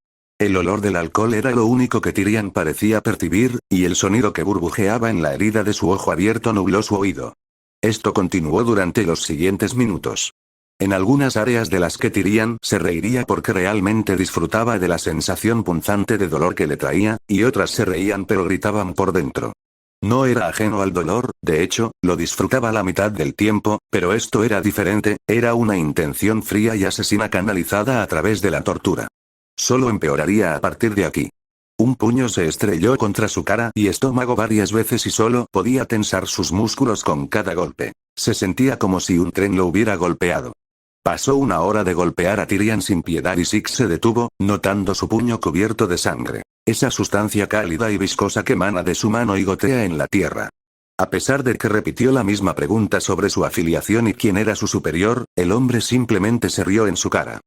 El olor del alcohol era lo único que Tyrion parecía percibir, y el sonido que burbujeaba en la herida de su ojo abierto nubló su oído. Esto continuó durante los siguientes minutos. En algunas áreas de las que Tyrion se reiría porque realmente disfrutaba de la sensación punzante de dolor que le traía, y otras se reían pero gritaban por dentro. No era ajeno al dolor, de hecho, lo disfrutaba la mitad del tiempo, pero esto era diferente, era una intención fría y asesina canalizada a través de la tortura. Solo empeoraría a partir de aquí. Un puño se estrelló contra su cara y estómago varias veces y solo podía tensar sus músculos con cada golpe. Se sentía como si un tren lo hubiera golpeado. Pasó una hora de golpear a Tyrion sin piedad y Six se detuvo, notando su puño cubierto de sangre. Esa sustancia cálida y viscosa que emana de su mano y gotea en la tierra. A pesar de que repitió la misma pregunta sobre su afiliación y quién era su superior, el hombre simplemente se rió en su cara.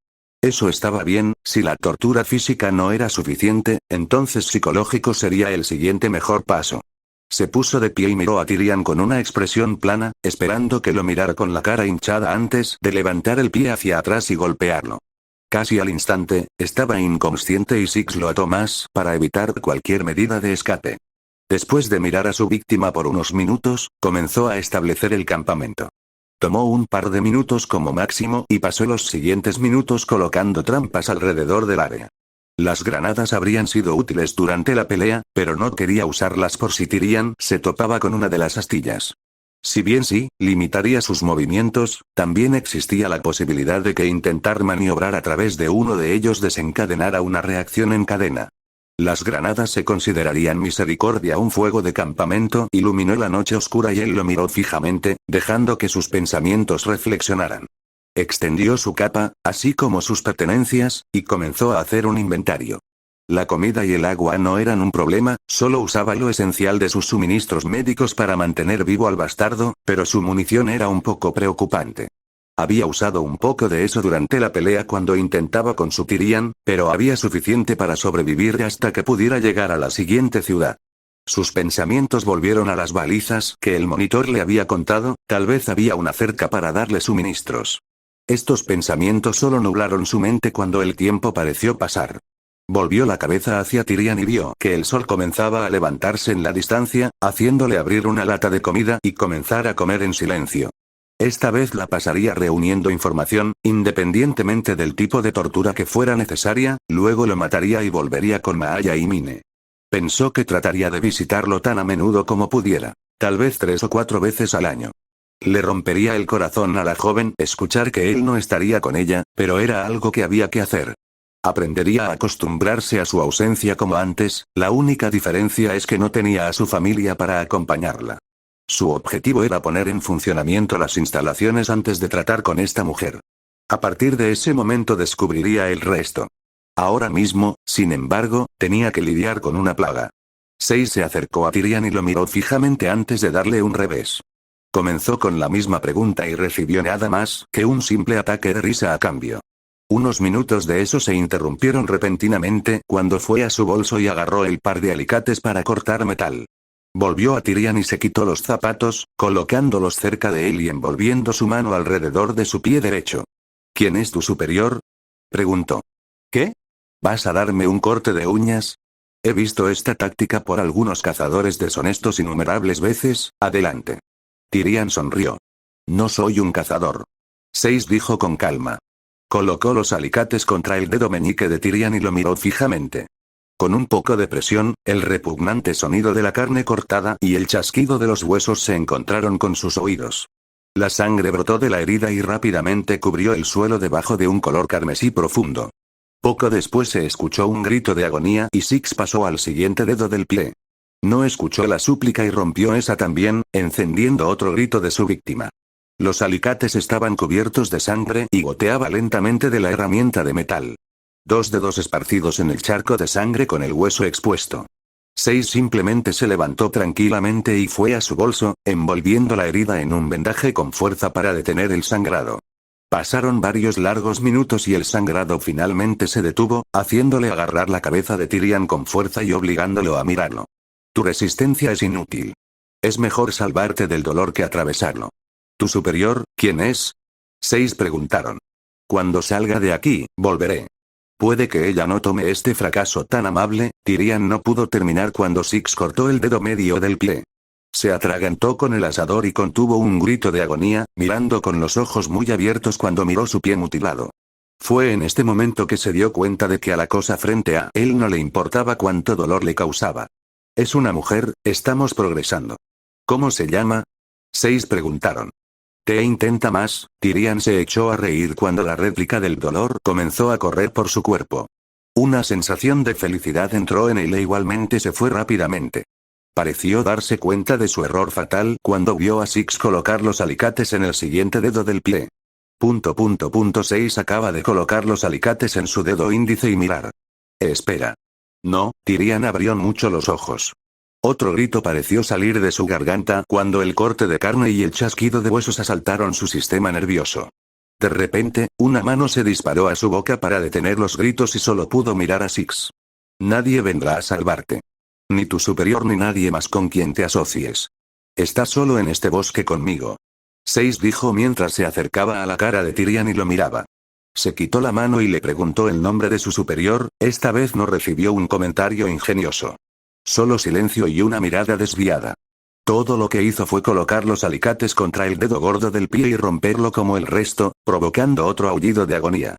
Eso estaba bien, si la tortura física no era suficiente, entonces psicológico sería el siguiente mejor paso. Se puso de pie y miró a Tyrion con una expresión plana, esperando que lo mirara con la cara hinchada antes de levantar el pie hacia atrás y golpearlo. Casi al instante, estaba inconsciente y Six lo ató más para evitar cualquier medida de escape. Después de mirar a su víctima por unos minutos, comenzó a establecer el campamento. Tomó un par de minutos como máximo y pasó los siguientes minutos colocando trampas alrededor del área. Las granadas habrían sido útiles durante la pelea, pero no quería usarlas por si Tyrion se topaba con una de las astillas. Si bien sí, limitaría sus movimientos, también existía la posibilidad de que intentar maniobrar a través de uno de ellos desencadenara una reacción en cadena. Las granadas se considerarían misericordia. Un fuego de campamento iluminó la noche oscura y él lo miró fijamente, dejando que sus pensamientos reflexionaran. Extendió su capa, así como sus pertenencias, y comenzó a hacer un inventario. La comida y el agua no eran un problema, solo usaba lo esencial de sus suministros médicos para mantener vivo al bastardo, pero su munición era un poco preocupante. Había usado un poco de eso durante la pelea cuando intentaba con su Tyrian, pero había suficiente para sobrevivir hasta que pudiera llegar a la siguiente ciudad. Sus pensamientos volvieron a las balizas que el monitor le había contado, tal vez había una cerca para darle suministros. Estos pensamientos solo nublaron su mente cuando el tiempo pareció pasar. Volvió la cabeza hacia Tyrian y vio que el sol comenzaba a levantarse en la distancia, haciéndole abrir una lata de comida y comenzar a comer en silencio. Esta vez la pasaría reuniendo información, independientemente del tipo de tortura que fuera necesaria, luego lo mataría y volvería con Maaya y Mine. Pensó que trataría de visitarlo tan a menudo como pudiera, tal vez 3 o 4 veces al año. Le rompería el corazón a la joven escuchar que él no estaría con ella, pero era algo que había que hacer. Aprendería a acostumbrarse a su ausencia como antes, la única diferencia es que no tenía a su familia para acompañarla. Su objetivo era poner en funcionamiento las instalaciones antes de tratar con esta mujer. A partir de ese momento descubriría el resto. Ahora mismo, sin embargo, tenía que lidiar con una plaga. Sei se acercó a Tyrian y lo miró fijamente antes de darle un revés. Comenzó con la misma pregunta y recibió nada más que un simple ataque de risa a cambio. Unos minutos de eso se interrumpieron repentinamente cuando fue a su bolso y agarró el par de alicates para cortar metal. Volvió a Tyrian y se quitó los zapatos, colocándolos cerca de él y envolviendo su mano alrededor de su pie derecho. ¿Quién es tu superior?, preguntó. ¿Qué? ¿Vas a darme un corte de uñas? He visto esta táctica por algunos cazadores deshonestos innumerables veces, adelante. Tyrian sonrió. No soy un cazador. Sei dijo con calma. Colocó los alicates contra el dedo meñique de Tyrian y lo miró fijamente. Con un poco de presión, el repugnante sonido de la carne cortada y el chasquido de los huesos se encontraron con sus oídos. La sangre brotó de la herida y rápidamente cubrió el suelo debajo de un color carmesí profundo. Poco después se escuchó un grito de agonía y Six pasó al siguiente dedo del pie. No escuchó la súplica y rompió esa también, encendiendo otro grito de su víctima. Los alicates estaban cubiertos de sangre y goteaba lentamente de la herramienta de metal. 2 dedos esparcidos en el charco de sangre con el hueso expuesto. Sei simplemente se levantó tranquilamente y fue a su bolso, envolviendo la herida en un vendaje con fuerza para detener el sangrado. Pasaron varios largos minutos y el sangrado finalmente se detuvo, haciéndole agarrar la cabeza de Tyrian con fuerza y obligándolo a mirarlo. Tu resistencia es inútil. Es mejor salvarte del dolor que atravesarlo. ¿Tu superior, quién es? 6 preguntaron. Cuando salga de aquí, volveré. Puede que ella no tome este fracaso tan amable. Tyrian no pudo terminar cuando Six cortó el dedo medio del pie. Se atragantó con el asador y contuvo un grito de agonía, mirando con los ojos muy abiertos cuando miró su pie mutilado. Fue en este momento que se dio cuenta de que a la cosa frente a él no le importaba cuánto dolor le causaba. Es una mujer, estamos progresando. ¿Cómo se llama? 6 preguntaron. Te intenta más. Tyrian se echó a reír cuando la réplica del dolor comenzó a correr por su cuerpo. Una sensación de felicidad entró en él e igualmente se fue rápidamente. Pareció darse cuenta de su error fatal cuando vio a Six colocar los alicates en el siguiente dedo del pie. 6 acaba de colocar los alicates en su dedo índice y mirar. Espera. No, Tyrian abrió mucho los ojos. Otro grito pareció salir de su garganta cuando el corte de carne y el chasquido de huesos asaltaron su sistema nervioso. De repente, una mano se disparó a su boca para detener los gritos y solo pudo mirar a Six. Nadie vendrá a salvarte. Ni tu superior ni nadie más con quien te asocies. Estás solo en este bosque conmigo. 6 dijo mientras se acercaba a la cara de Tyrian y lo miraba. Se quitó la mano y le preguntó el nombre de su superior. Esta vez no recibió un comentario ingenioso. Solo silencio y una mirada desviada. Todo lo que hizo fue colocar los alicates contra el dedo gordo del pie y romperlo como el resto, provocando otro aullido de agonía.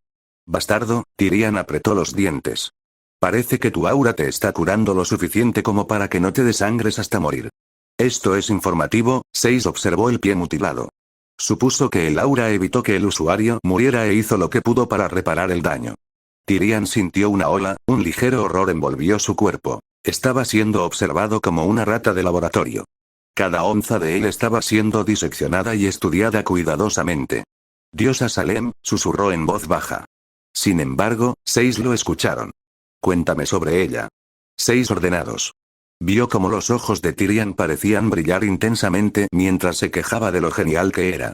Bastardo, Tyrian apretó los dientes. Parece que tu aura te está curando lo suficiente como para que no te desangres hasta morir. Esto es informativo. 6 observó el pie mutilado. Supuso que el aura evitó que el usuario muriera e hizo lo que pudo para reparar el daño. Tyrion sintió una ola, un ligero horror envolvió su cuerpo. Estaba siendo observado como una rata de laboratorio. Cada onza de él estaba siendo diseccionada y estudiada cuidadosamente. Diosa Salem, susurró en voz baja. Sin embargo, 6 lo escucharon. Cuéntame sobre ella. 6 ordenados. Vio como los ojos de Tyrion parecían brillar intensamente mientras se quejaba de lo genial que era.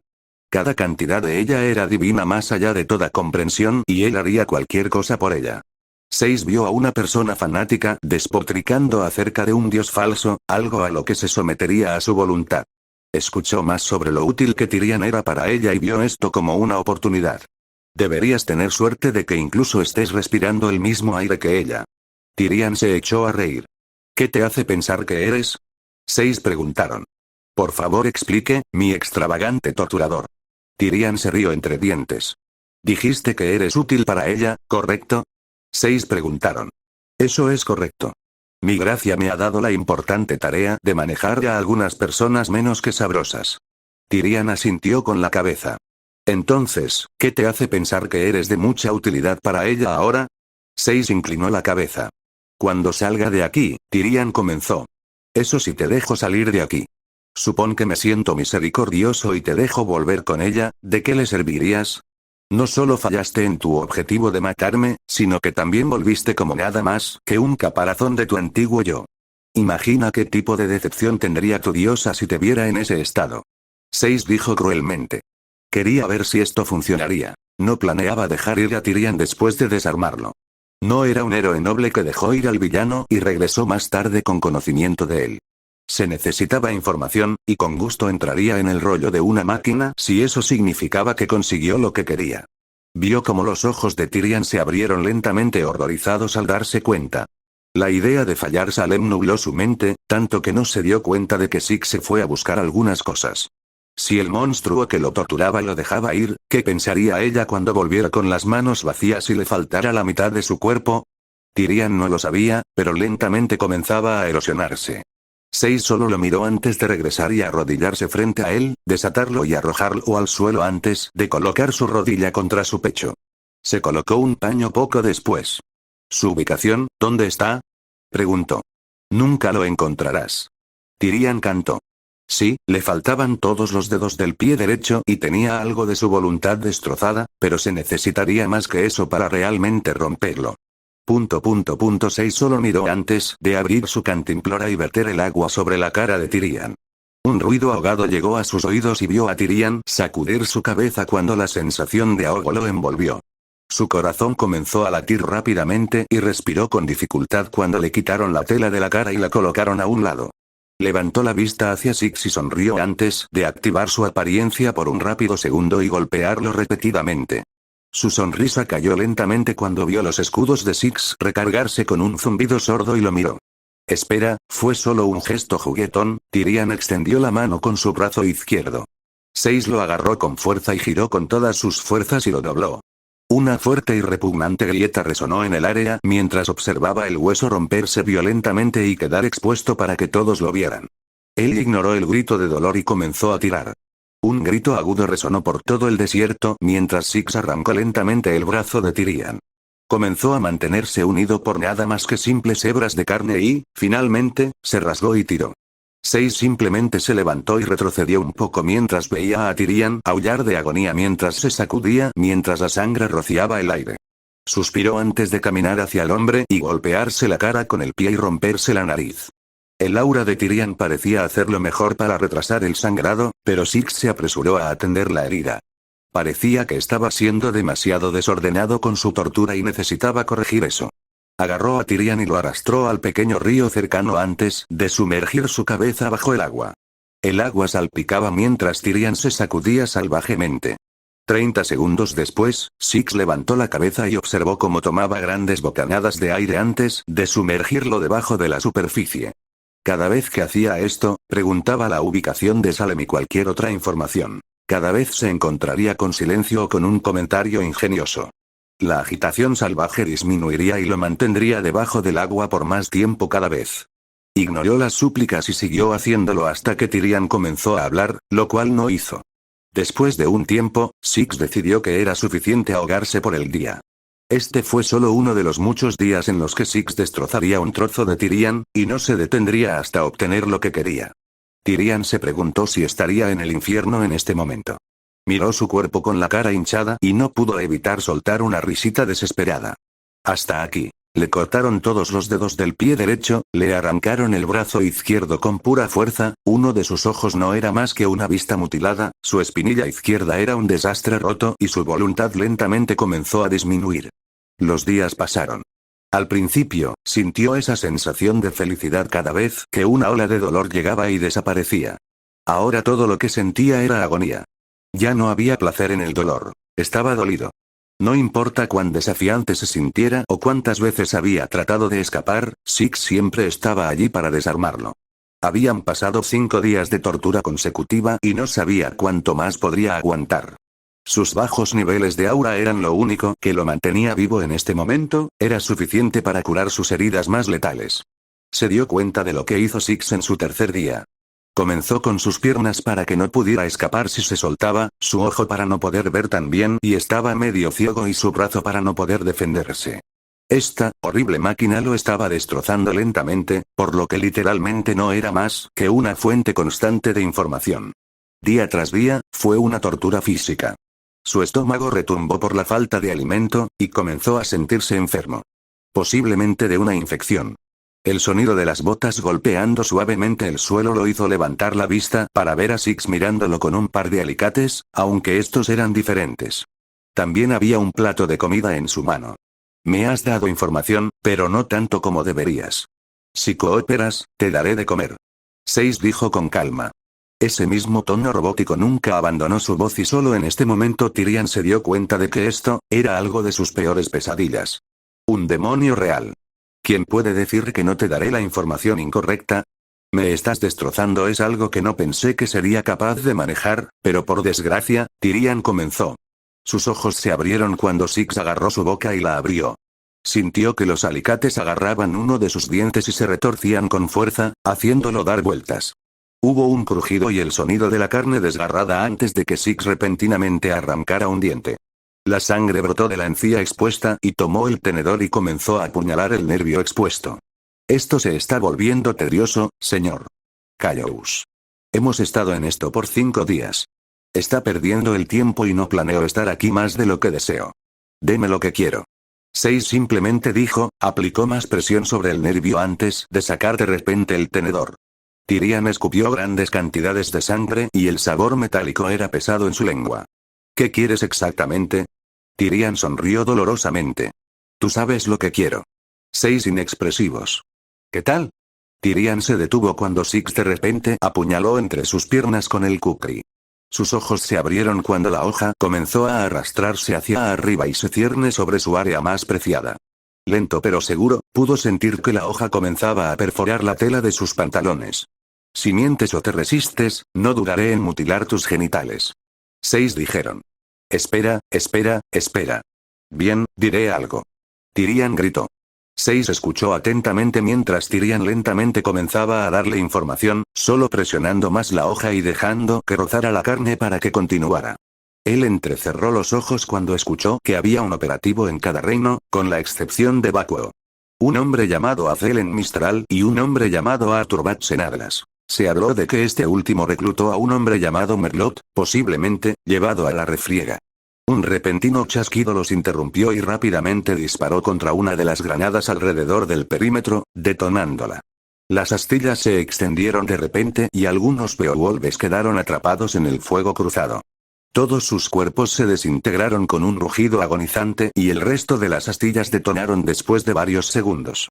Cada cantidad de ella era divina más allá de toda comprensión y él haría cualquier cosa por ella. 6 vio a una persona fanática despotricando acerca de un dios falso, algo a lo que se sometería a su voluntad. Escuchó más sobre lo útil que Tyrion era para ella y vio esto como una oportunidad. Deberías tener suerte de que incluso estés respirando el mismo aire que ella. Tyrion se echó a reír. ¿Qué te hace pensar que eres? 6 preguntaron. Por favor explique, mi extravagante torturador. Tyrion se rió entre dientes. Dijiste que eres útil para ella, ¿correcto? 6 preguntaron. Eso es correcto. Mi gracia me ha dado la importante tarea de manejar a algunas personas menos que sabrosas. Tyrion asintió con la cabeza. Entonces, ¿qué te hace pensar que eres de mucha utilidad para ella ahora? 6 inclinó la cabeza. Cuando salga de aquí, Tyrion comenzó. Eso sí te dejo salir de aquí. Supón que me siento misericordioso y te dejo volver con ella, ¿de qué le servirías? No solo fallaste en tu objetivo de matarme, sino que también volviste como nada más que un caparazón de tu antiguo yo. Imagina qué tipo de decepción tendría tu diosa si te viera en ese estado. 6 dijo cruelmente. Quería ver si esto funcionaría. No planeaba dejar ir a Tyrion después de desarmarlo. No era un héroe noble que dejó ir al villano y regresó más tarde con conocimiento de él. Se necesitaba información, y con gusto entraría en el rollo de una máquina si eso significaba que consiguió lo que quería. Vio como los ojos de Tyrion se abrieron lentamente horrorizados al darse cuenta. La idea de fallar Salem nubló su mente, tanto que no se dio cuenta de que Six se fue a buscar algunas cosas. Si el monstruo que lo torturaba lo dejaba ir, ¿qué pensaría ella cuando volviera con las manos vacías y le faltara la mitad de su cuerpo? Tyrion no lo sabía, pero lentamente comenzaba a erosionarse. 6 solo lo miró antes de regresar y arrodillarse frente a él, desatarlo y arrojarlo al suelo antes de colocar su rodilla contra su pecho. Se colocó un paño poco después. ¿Su ubicación, dónde está? Preguntó. Nunca lo encontrarás. Tyrion cantó. Sí, le faltaban todos los dedos del pie derecho y tenía algo de su voluntad destrozada, pero se necesitaría más que eso para realmente romperlo. 6 solo miró antes de abrir su cantimplora y verter el agua sobre la cara de Tyrion. Un ruido ahogado llegó a sus oídos y vio a Tyrion sacudir su cabeza cuando la sensación de ahogo lo envolvió. Su corazón comenzó a latir rápidamente y respiró con dificultad cuando le quitaron la tela de la cara y la colocaron a un lado. Levantó la vista hacia Six y sonrió antes de activar su apariencia por un rápido segundo y golpearlo repetidamente. Su sonrisa cayó lentamente cuando vio los escudos de Six recargarse con un zumbido sordo y lo miró. Espera, fue solo un gesto juguetón. Tyrion extendió la mano con su brazo izquierdo. 6 lo agarró con fuerza y giró con todas sus fuerzas y lo dobló. Una fuerte y repugnante grieta resonó en el área mientras observaba el hueso romperse violentamente y quedar expuesto para que todos lo vieran. Él ignoró el grito de dolor y comenzó a tirar. Un grito agudo resonó por todo el desierto mientras Six arrancó lentamente el brazo de Tyrion. Comenzó a mantenerse unido por nada más que simples hebras de carne y, finalmente, se rasgó y tiró. 6 simplemente se levantó y retrocedió un poco mientras veía a Tyrion aullar de agonía mientras se sacudía mientras la sangre rociaba el aire. Suspiró antes de caminar hacia el hombre y golpearse la cara con el pie y romperse la nariz. El aura de Tyrion parecía hacerlo mejor para retrasar el sangrado, pero Six se apresuró a atender la herida. Parecía que estaba siendo demasiado desordenado con su tortura y necesitaba corregir eso. Agarró a Tyrion y lo arrastró al pequeño río cercano antes de sumergir su cabeza bajo el agua. El agua salpicaba mientras Tyrion se sacudía salvajemente. 30 segundos después, Six levantó la cabeza y observó cómo tomaba grandes bocanadas de aire antes de sumergirlo debajo de la superficie. Cada vez que hacía esto, preguntaba la ubicación de Salem y cualquier otra información. Cada vez se encontraría con silencio o con un comentario ingenioso. La agitación salvaje disminuiría y lo mantendría debajo del agua por más tiempo cada vez. Ignoró las súplicas y siguió haciéndolo hasta que Tyrion comenzó a hablar, lo cual no hizo. Después de un tiempo, Six decidió que era suficiente ahogarse por el día. Este fue solo uno de los muchos días en los que Six destrozaría un trozo de Tyrian, y no se detendría hasta obtener lo que quería. Tyrian se preguntó si estaría en el infierno en este momento. Miró su cuerpo con la cara hinchada y no pudo evitar soltar una risita desesperada. Hasta aquí. Le cortaron todos los dedos del pie derecho, le arrancaron el brazo izquierdo con pura fuerza, uno de sus ojos no era más que una vista mutilada, su espinilla izquierda era un desastre roto y su voluntad lentamente comenzó a disminuir. Los días pasaron. Al principio, sintió esa sensación de felicidad cada vez que una ola de dolor llegaba y desaparecía. Ahora todo lo que sentía era agonía. Ya no había placer en el dolor. Estaba dolido. No importa cuán desafiante se sintiera o cuántas veces había tratado de escapar, Six siempre estaba allí para desarmarlo. Habían pasado 5 días de tortura consecutiva y no sabía cuánto más podría aguantar. Sus bajos niveles de aura eran lo único que lo mantenía vivo en este momento, era suficiente para curar sus heridas más letales. Se dio cuenta de lo que hizo Six en su tercer día. Comenzó con sus piernas para que no pudiera escapar si se soltaba, su ojo para no poder ver tan bien y estaba medio ciego y su brazo para no poder defenderse. Esta horrible máquina lo estaba destrozando lentamente, por lo que literalmente no era más que una fuente constante de información. Día tras día, fue una tortura física. Su estómago retumbó por la falta de alimento, y comenzó a sentirse enfermo. Posiblemente de una infección. El sonido de las botas golpeando suavemente el suelo lo hizo levantar la vista para ver a Six mirándolo con un par de alicates, aunque estos eran diferentes. También había un plato de comida en su mano. Me has dado información, pero no tanto como deberías. Si cooperas, te daré de comer. 6 dijo con calma. Ese mismo tono robótico nunca abandonó su voz y solo en este momento Tyrian se dio cuenta de que esto era algo de sus peores pesadillas. Un demonio real. ¿Quién puede decir que no te daré la información incorrecta? Me estás destrozando es algo que no pensé que sería capaz de manejar, pero por desgracia, Tyrian comenzó. Sus ojos se abrieron cuando Six agarró su boca y la abrió. Sintió que los alicates agarraban uno de sus dientes y se retorcían con fuerza, haciéndolo dar vueltas. Hubo un crujido y el sonido de la carne desgarrada antes de que Six repentinamente arrancara un diente. La sangre brotó de la encía expuesta y tomó el tenedor y comenzó a apuñalar el nervio expuesto. Esto se está volviendo tedioso, señor. Callous. Hemos estado en esto por 5 días. Está perdiendo el tiempo y no planeo estar aquí más de lo que deseo. Deme lo que quiero. 6 simplemente dijo, aplicó más presión sobre el nervio antes de sacar de repente el tenedor. Tyrian escupió grandes cantidades de sangre y el sabor metálico era pesado en su lengua. ¿Qué quieres exactamente? Tyrian sonrió dolorosamente. Tú sabes lo que quiero. 6 inexpresivos. ¿Qué tal? Tyrian se detuvo cuando Six de repente apuñaló entre sus piernas con el kukri. Sus ojos se abrieron cuando la hoja comenzó a arrastrarse hacia arriba y se cierne sobre su área más preciada. Lento pero seguro, pudo sentir que la hoja comenzaba a perforar la tela de sus pantalones. Si mientes o te resistes, no dudaré en mutilar tus genitales. 6 dijeron. Espera, espera, espera. Bien, diré algo. Tyrian gritó. 6 escuchó atentamente mientras Tyrian lentamente comenzaba a darle información, solo presionando más la hoja y dejando que rozara la carne para que continuara. Él entrecerró los ojos cuando escuchó que había un operativo en cada reino, con la excepción de Vacuo. Un hombre llamado Azelen Mistral y un hombre llamado Arthur Batsenadlas. Se habló de que este último reclutó a un hombre llamado Merlot, posiblemente, llevado a la refriega. Un repentino chasquido los interrumpió y rápidamente disparó contra una de las granadas alrededor del perímetro, detonándola. Las astillas se extendieron de repente y algunos Beowulfes quedaron atrapados en el fuego cruzado. Todos sus cuerpos se desintegraron con un rugido agonizante y el resto de las astillas detonaron después de varios segundos.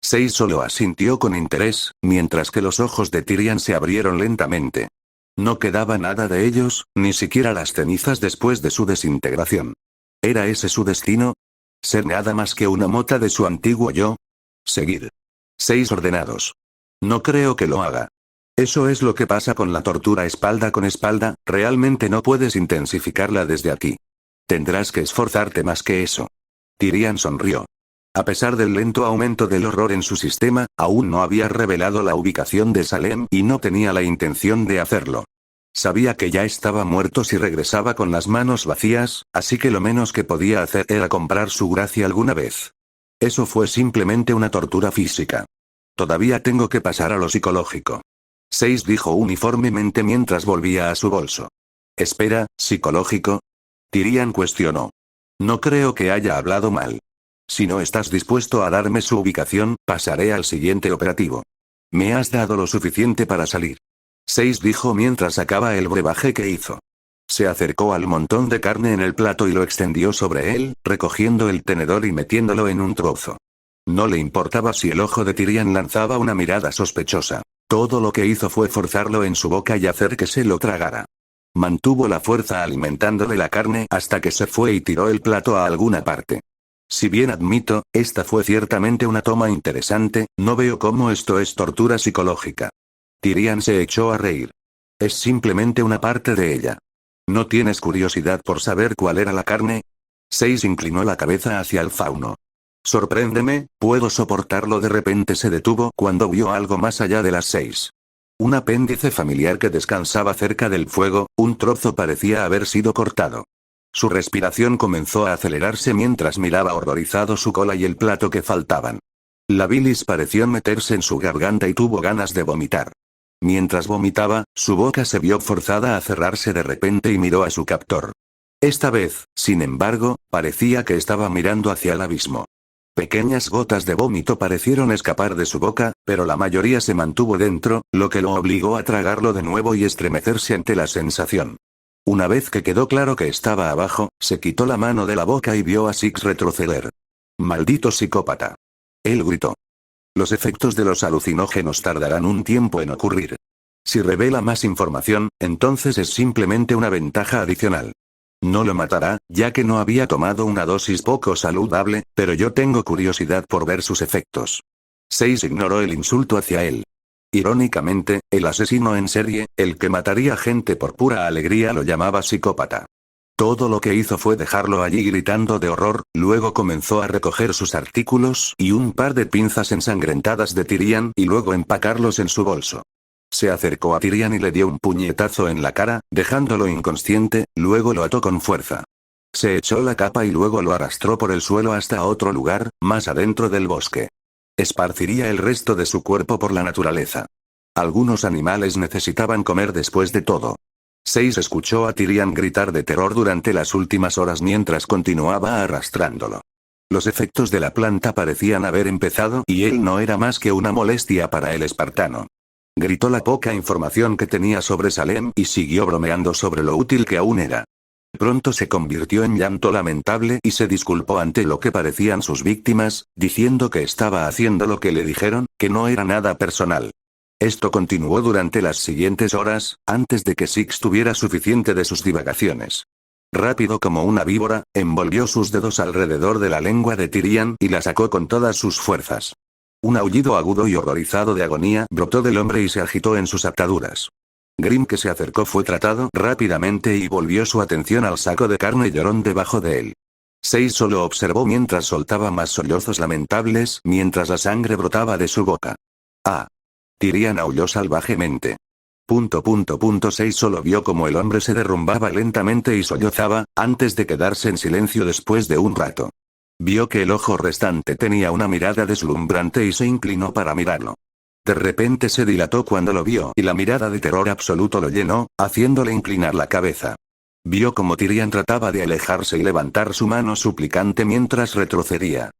6 solo asintió con interés, mientras que los ojos de Tyrian se abrieron lentamente. No quedaba nada de ellos, ni siquiera las cenizas después de su desintegración. ¿Era ese su destino? ¿Ser nada más que una mota de su antiguo yo? Seguir. 6 ordenados. No creo que lo haga. Eso es lo que pasa con la tortura espalda con espalda, realmente no puedes intensificarla desde aquí. Tendrás que esforzarte más que eso. Tyrian sonrió. A pesar del lento aumento del horror en su sistema, aún no había revelado la ubicación de Salem y no tenía la intención de hacerlo. Sabía que ya estaba muerto si regresaba con las manos vacías, así que lo menos que podía hacer era comprar su gracia alguna vez. Eso fue simplemente una tortura física. Todavía tengo que pasar a lo psicológico. 6 dijo uniformemente mientras volvía a su bolso. Espera, ¿psicológico? Tyrion cuestionó. No creo que haya hablado mal. Si no estás dispuesto a darme su ubicación, pasaré al siguiente operativo. Me has dado lo suficiente para salir. 6 dijo mientras sacaba el brebaje que hizo. Se acercó al montón de carne en el plato y lo extendió sobre él, recogiendo el tenedor y metiéndolo en un trozo. No le importaba si el ojo de Tyrion lanzaba una mirada sospechosa. Todo lo que hizo fue forzarlo en su boca y hacer que se lo tragara. Mantuvo la fuerza alimentándole la carne hasta que se fue y tiró el plato a alguna parte. Si bien admito, esta fue ciertamente una toma interesante, no veo cómo esto es tortura psicológica. Tyrion se echó a reír. Es simplemente una parte de ella. ¿No tienes curiosidad por saber cuál era la carne? 6 inclinó la cabeza hacia el fauno. Sorpréndeme, puedo soportarlo. De repente se detuvo cuando vio algo más allá de las 6. Un apéndice familiar que descansaba cerca del fuego, un trozo parecía haber sido cortado. Su respiración comenzó a acelerarse mientras miraba horrorizado su cola y el plato que faltaban. La bilis pareció meterse en su garganta y tuvo ganas de vomitar. Mientras vomitaba, su boca se vio forzada a cerrarse de repente y miró a su captor. Esta vez, sin embargo, parecía que estaba mirando hacia el abismo. Pequeñas gotas de vómito parecieron escapar de su boca, pero la mayoría se mantuvo dentro, lo que lo obligó a tragarlo de nuevo y estremecerse ante la sensación. Una vez que quedó claro que estaba abajo, se quitó la mano de la boca y vio a Six retroceder. «¡Maldito psicópata!», él gritó. Los efectos de los alucinógenos tardarán un tiempo en ocurrir. Si revela más información, entonces es simplemente una ventaja adicional. No lo matará, ya que no había tomado una dosis poco saludable, pero yo tengo curiosidad por ver sus efectos. 6 ignoró el insulto hacia él. Irónicamente, el asesino en serie, el que mataría gente por pura alegría, lo llamaba psicópata. Todo lo que hizo fue dejarlo allí gritando de horror, luego comenzó a recoger sus artículos y un par de pinzas ensangrentadas de Tyrion y luego empacarlos en su bolso. Se acercó a Tyrion y le dio un puñetazo en la cara, dejándolo inconsciente, luego lo ató con fuerza. Se echó la capa y luego lo arrastró por el suelo hasta otro lugar, más adentro del bosque. Esparciría el resto de su cuerpo por la naturaleza. Algunos animales necesitaban comer después de todo. 6 escuchó a Tyrion gritar de terror durante las últimas horas mientras continuaba arrastrándolo. Los efectos de la planta parecían haber empezado y él no era más que una molestia para el espartano. Gritó la poca información que tenía sobre Salem y siguió bromeando sobre lo útil que aún era. Pronto se convirtió en llanto lamentable y se disculpó ante lo que parecían sus víctimas, diciendo que estaba haciendo lo que le dijeron, que no era nada personal. Esto continuó durante las siguientes horas, antes de que Six tuviera suficiente de sus divagaciones. Rápido como una víbora, envolvió sus dedos alrededor de la lengua de Tyrion y la sacó con todas sus fuerzas. Un aullido agudo y horrorizado de agonía brotó del hombre y se agitó en sus ataduras. Grim, que se acercó, fue tratado rápidamente y volvió su atención al saco de carne llorón debajo de él. 6 solo observó mientras soltaba más sollozos lamentables mientras la sangre brotaba de su boca. ¡Ah! Tyrion aulló salvajemente. 6 solo vio como el hombre se derrumbaba lentamente y sollozaba, antes de quedarse en silencio después de un rato. Vio que el ojo restante tenía una mirada deslumbrante y se inclinó para mirarlo. De repente se dilató cuando lo vio y la mirada de terror absoluto lo llenó, haciéndole inclinar la cabeza. Vio como Tyrion trataba de alejarse y levantar su mano suplicante mientras retrocedía.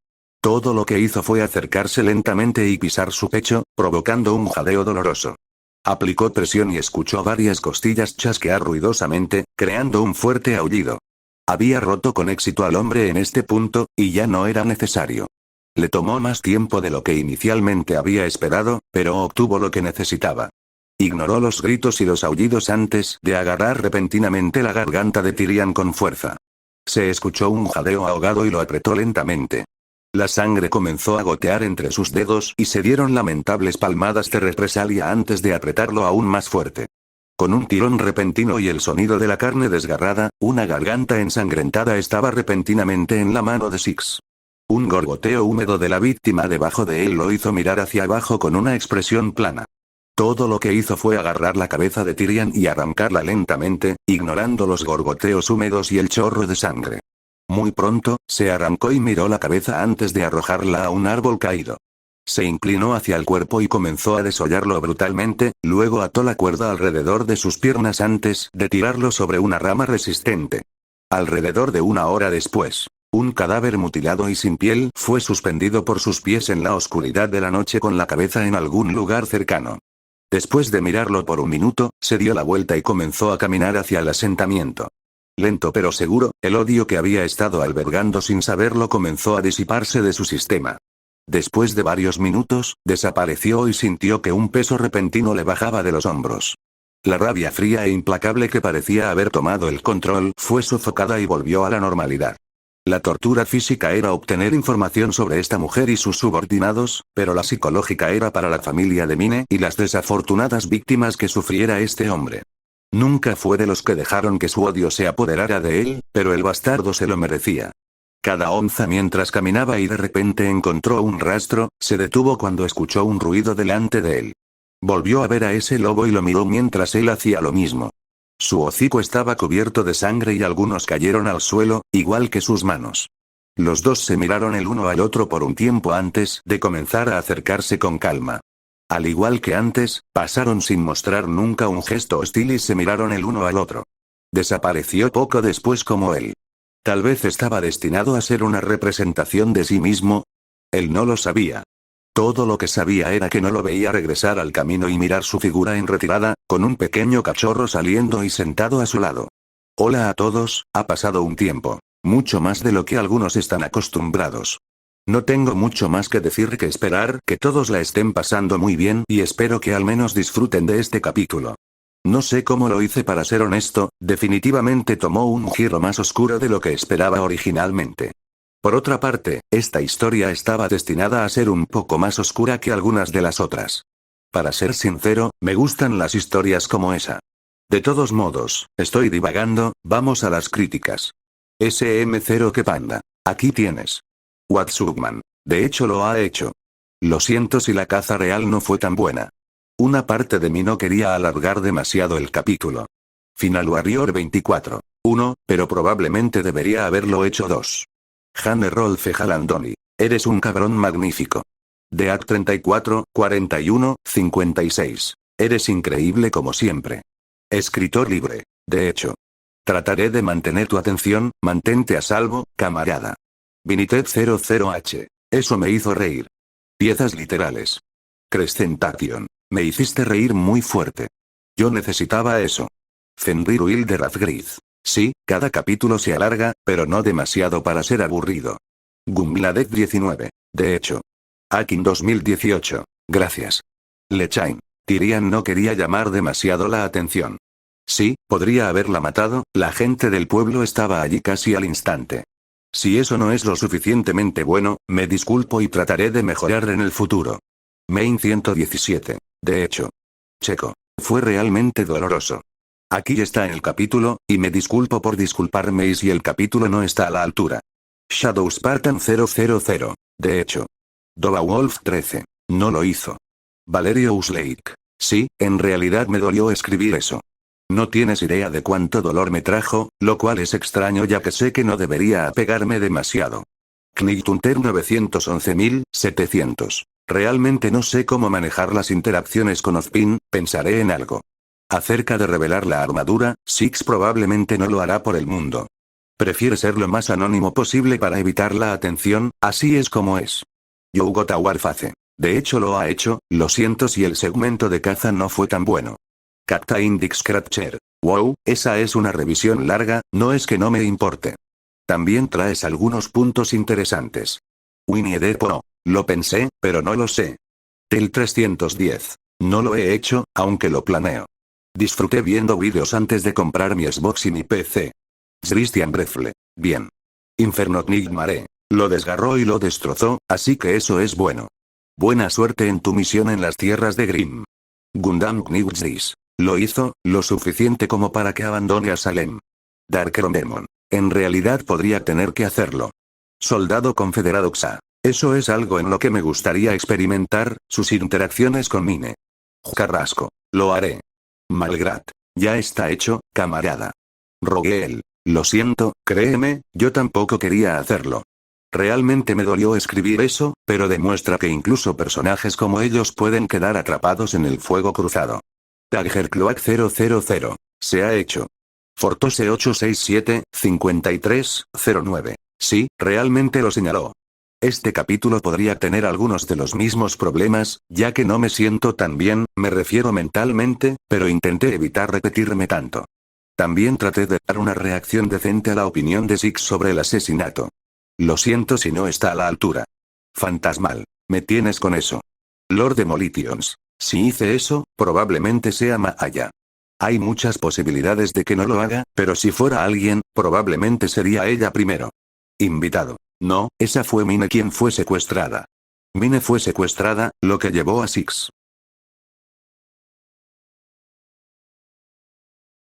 Todo lo que hizo fue acercarse lentamente y pisar su pecho, provocando un jadeo doloroso. Aplicó presión y escuchó varias costillas chasquear ruidosamente, creando un fuerte aullido. Había roto con éxito al hombre en este punto, y ya no era necesario. Le tomó más tiempo de lo que inicialmente había esperado, pero obtuvo lo que necesitaba. Ignoró los gritos y los aullidos antes de agarrar repentinamente la garganta de Tyrion con fuerza. Se escuchó un jadeo ahogado y lo apretó lentamente. La sangre comenzó a gotear entre sus dedos y se dieron lamentables palmadas de represalia antes de apretarlo aún más fuerte. Con un tirón repentino y el sonido de la carne desgarrada, una garganta ensangrentada estaba repentinamente en la mano de Six. Un gorgoteo húmedo de la víctima debajo de él lo hizo mirar hacia abajo con una expresión plana. Todo lo que hizo fue agarrar la cabeza de Tyrion y arrancarla lentamente, ignorando los gorgoteos húmedos y el chorro de sangre. Muy pronto, se arrancó y miró la cabeza antes de arrojarla a un árbol caído. Se inclinó hacia el cuerpo y comenzó a desollarlo brutalmente, luego ató la cuerda alrededor de sus piernas antes de tirarlo sobre una rama resistente. Alrededor de una hora después, un cadáver mutilado y sin piel fue suspendido por sus pies en la oscuridad de la noche con la cabeza en algún lugar cercano. Después de mirarlo por un minuto, se dio la vuelta y comenzó a caminar hacia el asentamiento. Lento pero seguro, el odio que había estado albergando sin saberlo comenzó a disiparse de su sistema. Después de varios minutos, desapareció y sintió que un peso repentino le bajaba de los hombros. La rabia fría e implacable que parecía haber tomado el control fue sofocada y volvió a la normalidad. La tortura física era obtener información sobre esta mujer y sus subordinados, pero la psicológica era para la familia de Mine y las desafortunadas víctimas que sufriera este hombre. Nunca fue de los que dejaron que su odio se apoderara de él, pero el bastardo se lo merecía. Cada onza mientras caminaba y de repente encontró un rastro, se detuvo cuando escuchó un ruido delante de él. Volvió a ver a ese lobo y lo miró mientras él hacía lo mismo. Su hocico estaba cubierto de sangre y algunos cayeron al suelo, igual que sus manos. Los dos se miraron el uno al otro por un tiempo antes de comenzar a acercarse con calma. Al igual que antes, pasaron sin mostrar nunca un gesto hostil y se miraron el uno al otro. Desapareció poco después como él. Tal vez estaba destinado a ser una representación de sí mismo. Él no lo sabía. Todo lo que sabía era que no lo veía regresar al camino y mirar su figura en retirada, con un pequeño cachorro saliendo y sentado a su lado. Hola a todos, ha pasado un tiempo. Mucho más de lo que algunos están acostumbrados. No tengo mucho más que decir que esperar que todos la estén pasando muy bien y espero que al menos disfruten de este capítulo. No sé cómo lo hice para ser honesto, definitivamente tomó un giro más oscuro de lo que esperaba originalmente. Por otra parte, esta historia estaba destinada a ser un poco más oscura que algunas de las otras. Para ser sincero, me gustan las historias como esa. De todos modos, estoy divagando, vamos a las críticas. SM0 que panda. Aquí tienes. Watsubman. De hecho lo ha hecho. Lo siento si la caza real no fue tan buena. Una parte de mí no quería alargar demasiado el capítulo. Final Warrior 24. 1, pero probablemente debería haberlo hecho 2. Jane Rolfe Jalandoni. Eres un cabrón magnífico. Deac 34, 41, 56. Eres increíble como siempre. Escritor libre. De hecho. Trataré de mantener tu atención, mantente a salvo, camarada. Vinited 00H. Eso me hizo reír. Piezas literales. Crescentation. Me hiciste reír muy fuerte. Yo necesitaba eso. Fenrir de Razgrith. Sí, cada capítulo se alarga, pero no demasiado para ser aburrido. Gumladet 19. De hecho. Akin 2018. Gracias. Lechain. Tyrion no quería llamar demasiado la atención. Sí, podría haberla matado, la gente del pueblo estaba allí casi al instante. Si eso no es lo suficientemente bueno, me disculpo y trataré de mejorar en el futuro. Main 117. De hecho. Checo. Fue realmente doloroso. Aquí está el capítulo, y me disculpo por disculparme y si el capítulo no está a la altura. Shadow Spartan 000. De hecho. Dova Wolf 13. No lo hizo. Valerio Uslake. Sí, en realidad me dolió escribir eso. No tienes idea de cuánto dolor me trajo, lo cual es extraño ya que sé que no debería apegarme demasiado. Knigtunter 911.700. Realmente no sé cómo manejar las interacciones con Ozpin, pensaré en algo. Acerca de revelar la armadura, Six probablemente no lo hará por el mundo. Prefiere ser lo más anónimo posible para evitar la atención, así es como es. Yougota Warface. De hecho lo ha hecho, lo siento si el segmento de caza no fue tan bueno. Captain Dick Scratcher. Wow, esa es una revisión larga, no es que no me importe. También traes algunos puntos interesantes. Winnie the Pooh. Lo pensé, pero no lo sé. Tel 310. No lo he hecho, aunque lo planeo. Disfruté viendo vídeos antes de comprar mi Xbox y mi PC. Christian Brefle. Bien. Inferno Knigmare. Lo desgarró y lo destrozó, así que eso es bueno. Buena suerte en tu misión en las tierras de Grimm. Gundam Knigzdis. Lo hizo, lo suficiente como para que abandone a Salem. Darkron Demon. En realidad podría tener que hacerlo. Soldado confederado Xa. Eso es algo en lo que me gustaría experimentar, sus interacciones con Mine. Carrasco. Lo haré. Malgrat. Ya está hecho, camarada. Rogué. Lo siento, créeme, yo tampoco quería hacerlo. Realmente me dolió escribir eso, pero demuestra que incluso personajes como ellos pueden quedar atrapados en el fuego cruzado. Taggercloak 000. Se ha hecho. Fortose 867, 5309. Sí, realmente lo señaló. Este capítulo podría tener algunos de los mismos problemas, ya que no me siento tan bien, me refiero mentalmente, pero intenté evitar repetirme tanto. También traté de dar una reacción decente a la opinión de Six sobre el asesinato. Lo siento si no está a la altura. Fantasmal. Me tienes con eso. Lord Demolitions. Si hice eso, probablemente sea Maaya. Hay muchas posibilidades de que no lo haga, pero si fuera alguien, probablemente sería ella primero. Invitado. No, esa fue Mine quien fue secuestrada. Mine fue secuestrada, lo que llevó a Six.